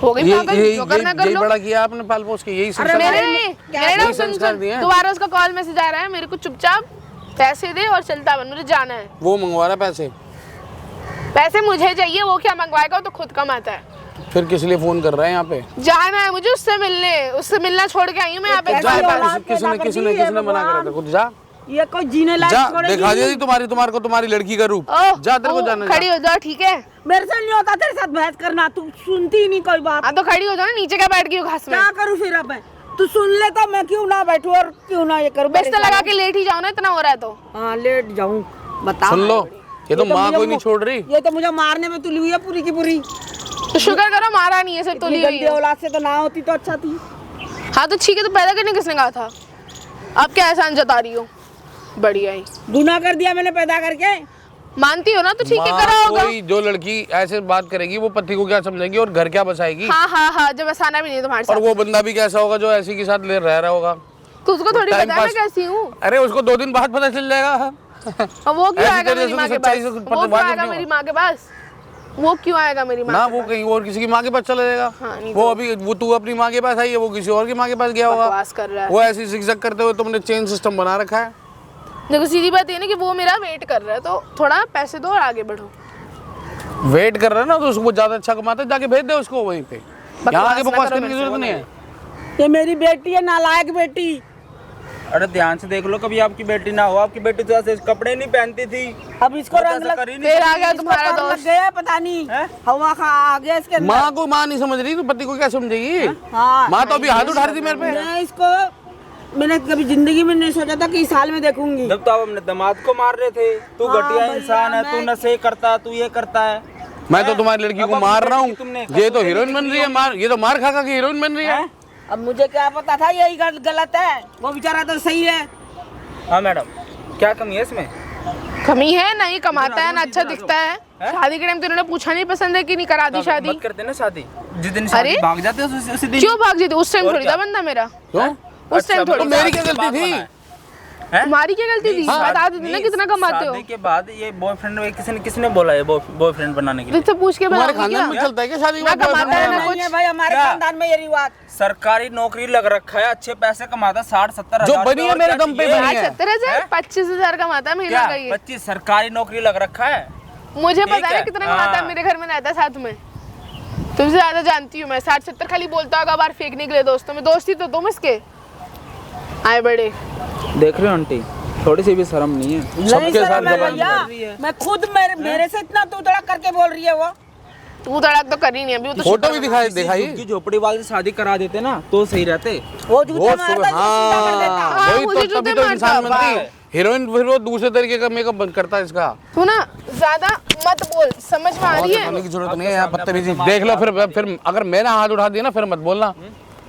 हो गई पागल, जो करना कर यही लो। बड़ा किया आपने पाल पोस के, यही संस्कार मेरे दिए। मेरे ना यही सुन संस्कार सुन दिए हैं। दोबारा उसका कॉल मैसेज आ रहा है, मेरे को चुपचाप पैसे दे और चलता बन, मुझे जाना है। वो मंगवा रहा है पैसे। पैसे मुझे चाहिए, वो क्या मंगवाएगा? वो तो खुद कमाता है। फिर किस लिए फोन कर रहा है यहाँ पे? जाना है मुझे उससे मिलने, उससे मिलना छोड़ के आई हूँ मैं यहाँ पे। कैसी जा, औलाद पैदा कर दी है किसने मना करा था? भगवान। खुद जा ये कोई जीने लायक जा, छोड़ेगी दिखा नहीं। दी तुम्हारे को तुम्हारी लड़की का रूप। ओह, जा, तेरे को ओह, जाना। खड़ी हो जाओ, ठीक है? मेरे से नहीं होता तेरे साथ बहस करना, तू सुनती ही नहीं कोई बात। हाँ तो खड़ी हो जाओ ना, नीचे क्या बैठ गई हो घास में? क्या करूँ फिर अब मैं? तू सुन ले तो मैं क्यों ना बैठूं और क्यों ना ये करूँ? बिस्तर लगा के लेट ही जाओ ना, इतना हो रहा है तो। हाँ लेट जाऊँ, बता। सुन लो, ये तो माँ मुझे को नहीं छोड़ रही। ये तो मुझे मारने में तुली हुई है पूरी की पूरी। तो शुक्र करो मारा नहीं है, सिर्फ तुली हुई गंदी है। औलाद से तो ना होती तो अच्छा थी। हाँ तो ठीक है, तो पैदा करने किसने कहा था? अब क्या एहसान जता रही हो? बढ़िया ही। गुनाह कर दिया मैंने पैदा करके। मानती हो ना तो ठीक है, माँ, करा होगा। कोई जो लड़की ऐसे बात करेगी वो पति को क्या समझेगी और घर क्या बसाएगी? हाँ हाँ हाँ, जब बसाना भी नहीं है तुम्हारे और साथ। वो बंदा भी कैसा होगा जो ऐसी के साथ ले रह रहा होगा? तो उसको थोड़ी टाइम पता है मैं पास- कैसी हूँ। अरे उसको 2 दिन बाद पता चल जाएगा। और वो क्यों ऐसी आएगा तरह मेरी से माँ तो के पास? सच्चाई से कुछ वो पता- क्यों वाकिफ आएगा नहीं मेरी हो। माँ के पास? वो क्यों आएगा मेरी माँ ना के वो पास? कहीं और किसी की माँ के पास चला जाएगा। हाँ, नहीं वो तो- अभी वो तू अपनी माँ के पास आई है, वो किसी और की माँ के पास गया होगा। बकवास कर रहा है। वो ऐसी zigzag करते हुए तुमने चेन सिस्टम बना रखा है। देखो सीधी बात ये ना कि वो मेरा वेट कर रहा है, तो थोड़ा पैसे दो और आगे बढ़ो। वेट कर रहा है ना, तो उसको ज्यादा अच्छा कमाता है, जाके भेज दे उसको वहीं पे। यहाँ आके ना बकवास करो करने की मेरे से, जरूरत नहीं है। ये मेरी बेटी है, नालायक बेटी। अरे ध्यान से देख लो, कभी आपकी बेटी ना हो। आपकी बेटी तो ऐसे कपड़े नहीं पहनती थी। अब इसको वो तो रंग ऐसा लग कर ही नहीं फिर आ सकती। गया इसको तुम्हारा रंग लग दोस्त। गया, पता नहीं हैं? हवा खा आ गया इसके अंदर। माँ को माँ नहीं समझ रही तो पति को क्या समझेगी? हाँ, माँ तो अभी हाथ उठा रही थी मेरे पे। मैं इसको मैंने कभी जिंदगी में नहीं सोचा था कि इस साल में देखूंगी। जब तो आप अपने दामाद को मार रहे थे, तू हाँ, घटिया भैया, इंसान है, तू मैं- नशे करता है, तू ये करता है। मैं तो तुम्हारी लड़की अब को अपनी मार रहा बेटी तुमने हूँ, ये तो कसूर हीरोइन बन रही है। मार, ये तो मार खा खा के हीरोइन बन रही है। अब मुझे क्या पता था यही गलत है, वो बेचारा तो सही है। हाँ मैडम, क्या कमी है इसमें? कमी है ना, ये कमाता है ना, अच्छा इधर आ जाओ। दिखता है। हैं? शादी के टाइम तो इन्होंने पूछा नहीं पसंद है कि नहीं करा दी शादी। मत करते ना शादी। जिस दिन शादी अरे? भाग जाते हो उसी दिन। क्यों भाग जाते? उस टाइम और थोड़ी क्या? था बंदा मेरा। क्यों? उस टाइम अच्छा, थोड़ी तो मेरी था। क्या गलती थी? हैं? तुम्हारी क्या गलती थी? शादी- बता देते ना नहीं, कितना कमाते हो। शादी के बाद ये बॉयफ्रेंड किसने बोला है बॉयफ्रेंड बनाने के लिए? तुझसे पूछ के तुम्हारे बनाऊंगी खानदान में क्या? चलता है क्या शादी के ना बाद कमाता है, ना boyfriend कुछ। नहीं है भाई, हमारे क्या? खानदान में ये रिवाज। सरकारी नौकरी लग रखा है, अच्छे पैसे कमाता, 60-70 जो हजार बनी है और मेरे क्या दम पे चाहिए? बनी है। 70,000 हैं? 25,000 कमाता है महीना क्या का ये। 25 सरकारी नौकरी लग रखा है? मुझे ठीक पता है है, कितना कमाता है, हाँ। मेरे घर में रहता है साथ में। तुमसे ज्यादा जानती हूँ मैं। 60-70 खाली बोलता होगा बार फेंकने के लिए दोस्तों में। दोस्ती तो तुम इसके आए बड़े। देख रहे हो आंटी, थोड़ी सी भी शर्म नहीं है। नहीं सबके सर, साथ मैं जबान भैया, कर रही है। मैं खुद मेरे से इतना तू तड़क करके बोल रही है वो। तू तड़क तो कर ही नहीं अभी, वो तो फोटो भी दिखाई किसी दिखाई झुग्गी झोपड़ी वाले से शादी करा देते ना तो सही रहते। वो जूते वो मारता है, सीधा कर देता। हाँ, हाँ, वही मुझे तो, तभी जूते तो इंसान मारता, बनती है। हीरोइन फिर वो दूसरे तरीके का मेकअप बंद करता है इसका। तू ना ज्यादा मत बोल, समझ में आ रही है? बोलने की जरूरत नहीं है यहाँ बदतमीजी। देख लो फिर अगर मैंने हाथ उठा दिया ना फिर मत बोलना।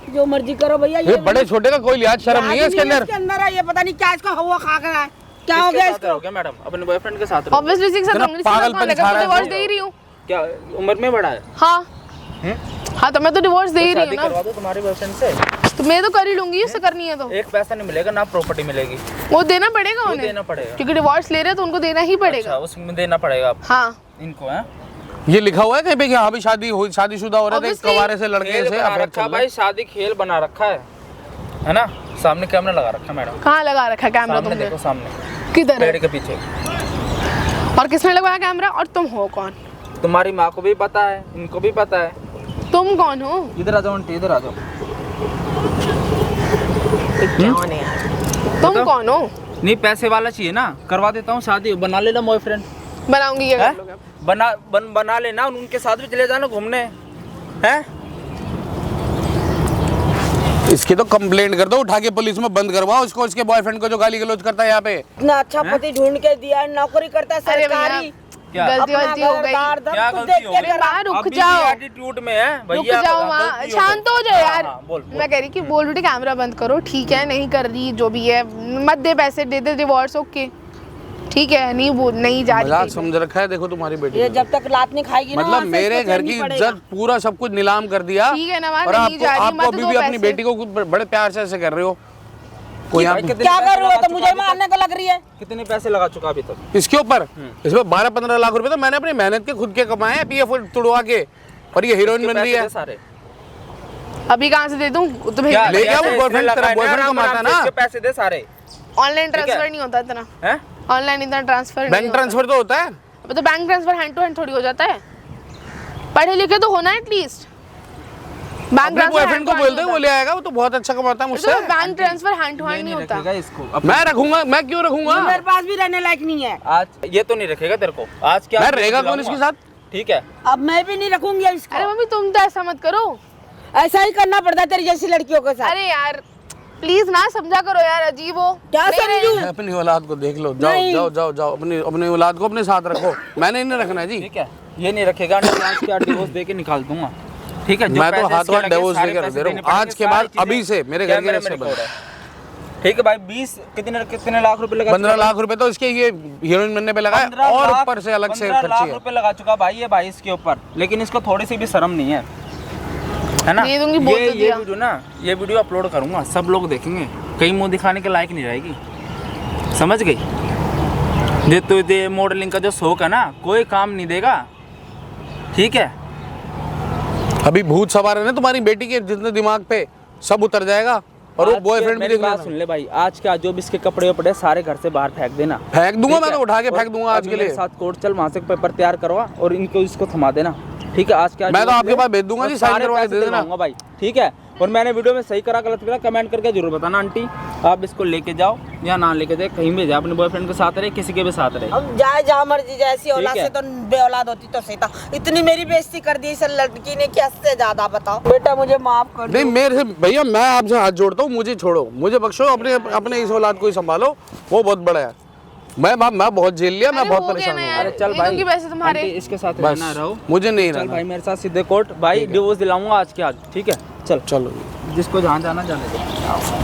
जो मर्जी करो भैया, ये बड़े छोटे का कोई लिहाज शर्म नहीं है इसके अंदर। है। ये पता नहीं क्या इसका हवा खा कर है, क्या हो गया इसको। क्या मैडम अपने बॉयफ्रेंड के साथ रहो। ऑब्वियसली सिक्स तेरा रहूंगी, पागलपन कौन लेगा? छा तो रहा है डिवोर्स तू। दे ही रही हूँ। क्या उम्र में बड़ा है? हाँ हाँ, तो मैं तो डिवोर्स दे ही रही शादी हूँ करवा ना। दो तुम्हारे बॉयफ्रेंड से, तो मैं तो कर ही लूंगी, उससे करनी है तो। एक पैसा नहीं मिलेगा ना प्रॉपर्टी मिलेगी। वो देना पड़ेगा वो उन्हें, देना पड़ेगा। क्योंकि डिवोर्स ले रहे हैं तो उनको देना ही अच्छा, पड़ेगा। उसमें देना पड़ेगा आप हाँ इनको है। ये लिखा हुआ है कहीं पे कि हाँ भी शादीशुदा हो रहे थे, Obviously, कवारे से लड़के खेल से बना अफेयर रखा चल रहा भाई, शादी खेल बना रखा है ना? सामने कैमरा लगा रखा है मैडम, कहाँ लगा रखा है कैमरा सामने तुमने? देखो, सामने किधर पेड़ है? के पीछे। और किसने लगवाया कैमरा? और तुम हो कौन? तुम्हारी माँ को भी पता है, इनको भी पता है। तुम कौन हो? इधर आ जाओ आंटी, इधर आ जाओ। तुम कौन हो? नहीं पैसे वाला चाहिए ना, करवा देता हूँ शादी, बना लेना बॉयफ्रेंड। बनाऊंगी क्या कर लोगे? बना लेना, उनके साथ भी चले जाना घूमने हैं। इसकी तो कंप्लेंट कर दो, उठा के पुलिस में बंद करवाओ इसको, इसके बॉयफ्रेंड को जो गाली गलौज करता है यहाँ पे। इतना अच्छा पति ढूंढ के दिया है, नौकरी करता है अरे भैया, सरकारी। क्या? गलती अपना गलती हो गई। घर-दार सब क्या कुछ गलती देख हो के गई? करा। माँ रुक अभी भी जाओ, एटीट्यूड में है रुक भैया, जाओ माँ, गलती हो शांत गई। हो जाओ यार। हाँ, बोल। मैं कह रही कि बोल रही कैमरा बंद करो, ठीक है? नहीं कर रही जो भी है, मत दे पैसे, दे दे डिवोर्स, ओके ठीक है? नहीं जा मजाक रही। समझ रखा है, देखो तुम्हारी बेटी ये ने। जब तक लात नहीं खाएगी ना, मतलब वहाँ से मेरे इसको घर चैन की नहीं पड़ेगा। इज्जत पूरा सब कुछ नीलाम कर दिया। ठीक है ना माँ, और मैं नहीं जा रही, आपको मत अभी दो भी अपनी पैसे। बेटी को बड़े प्यार से ऐसे कर रहे हो। कोई यहाँ पे- क्या कर रहे हो? तो मुझे मारने को लग रही है। कितने पैसे लगा चुका अभी तक? इसके ऊपर इसमें 12-15 लाख रुपए तो मैंने अपनी मेहनत के खुद के कमाए हैं, पीएफ तुड़वा के, और ये हीरोइन बन रही है। सारे अभी कहाँ से दे दूँ तुम्हें? क्या ले गया वो पैसे boyfriend, इसने तेरा लगाए boyfriend ना, कमाता आराम से ना। इसके पैसे दे सारे। ऑनलाइन ठीक है। ट्रांसफर नहीं होता इतना, हैं? ऑनलाइन इतना ट्रांसफर बैंक ट्रांसफर तो होता है। तो bank transfer hand to hand थोड़ी हो जाता है? पढ़े लिखे तो होना एटलीस्ट। बैंक अपने बॉयफ्रेंड को बोल दे, वो ले आएगा, वो तो बहुत अच्छा कमाता है मुझसे। Bank transfer hand to hand नहीं होता। रखेगा इसको मैं रखूंगा, मैं क्यों रखूंगा? मेरे पास भी रहने लायक नहीं है। आज ये तो नहीं रखेगा तेरे को, आज क्या मैं रहेगा कौन इसके साथ? ठीक है? अब मैं भी नहीं रखूंगी अरे इसको। मम्मी तुम तो ऐसा मत करो। ऐसा ही करना पड़ता है तेरी जैसी लड़कियों के साथ। अरे यार प्लीज ना समझा करो यार, अजीब हो। क्या नहीं, नहीं, समझूं? अपनी औलाद को देख लो, जाओ जाओ जाओ जाओ, अपनी औलाद को अपने साथ रखो, मैंने नहीं रखना है जी। ठीक है, ये नहीं रखेगा, आज क्या डिवोर्स दे के निकाल दूंगा। ठीक है, जो मैं तो पैसे हाथ इसके हाथ लगे, डिवोर्स सारे देकर पैसे दे रहा देने हूँ आज पड़ेंगे, के बाद, सारी चीजें अभी से मेरे घर के कैमरे में रस्ते रिकॉर्ड बंद। है। ठीक है भाई 20 कितने लाख रुपए लगा 15 लाख रुपए तो इसके ये हीरोइन बनने पे लगा है, 15 और लाख- ऊपर से अलग से 15 खर्ची लाख है। रुपए लगा चुका भाई ये भाई इसके ऊपर, लेकिन इसको थोड़ी सी भी शर्म नहीं है ना। दे दूंगी, बोल तो ये दिया। वीडियो ना, ये वीडियो अपलोड करूंगा, सब लोग देखेंगे, कहीं मुंह दिखाने के लायक नहीं रहेगी, समझ गई। दे मॉडलिंग का जो शौक है ना, कोई काम नहीं देगा, ठीक है। अभी भूत सवार है ना तुम्हारी बेटी के जितने दिमाग पे, सब उतर जाएगा। और वो आज के- बॉयफ्रेंड भी मेरी देख बात लेना। सुन ले भाई, आज के आज जो भी इसके कपड़े वपड़े सारे घर से बाहर फेंक देना। फेंक दूंगा ठीक मैं है? तो, उठा के और फेंक दूंगा आज अभी के मेरे लिए। साथ कोर्ट चल, वहाँ से पेपर तैयार करवा और इनको इसको थमा देना, ठीक है। आज के आज मैं तो जो आपके ले, पास भेज दूंगा और जी, साइन सारे करवा के पैसे दे देना। दिलवाऊंगा भाई, ठीक है। और मैंने वीडियो में सही करा गलत करा कमेंट करके जरूर बताना। आंटी आप इसको लेके जाओ या ना लेके जाए, कहीं भी जाए, अपने बॉयफ्रेंड के साथ रहे, किसी के भी साथ रहे। अब जाए जहाँ मर्जी, जैसी औलाद है। से तो बेऔलाद होती तो सही था। इतनी मेरी बेइज्जती कर दी इस लड़की ने, क्या से ज्यादा बताओ। बेटा मुझे माफ कर नहीं दो। मेरे से भैया, मैं आपसे हाथ जोड़ता हूँ, मुझे छोड़ो, मुझे बख्शो, अपने इस औलाद को ही संभालो, वो बहुत बड़ा है। मैं बहुत झेल लिया, मैं अरे बहुत हो गया परेशान ना हूँ। यार, अरे चल दे भाई, दूंगी पैसे तुम्हारे। आंटी इसके साथ बस रहना रहो, मुझे नहीं चल रहना। भाई मेरे साथ सीधे कोर्ट, भाई डिवोर्स दिलाऊंगा आज के आज, ठीक है। चल चलो जिसको जहाँ जाना जाने दो।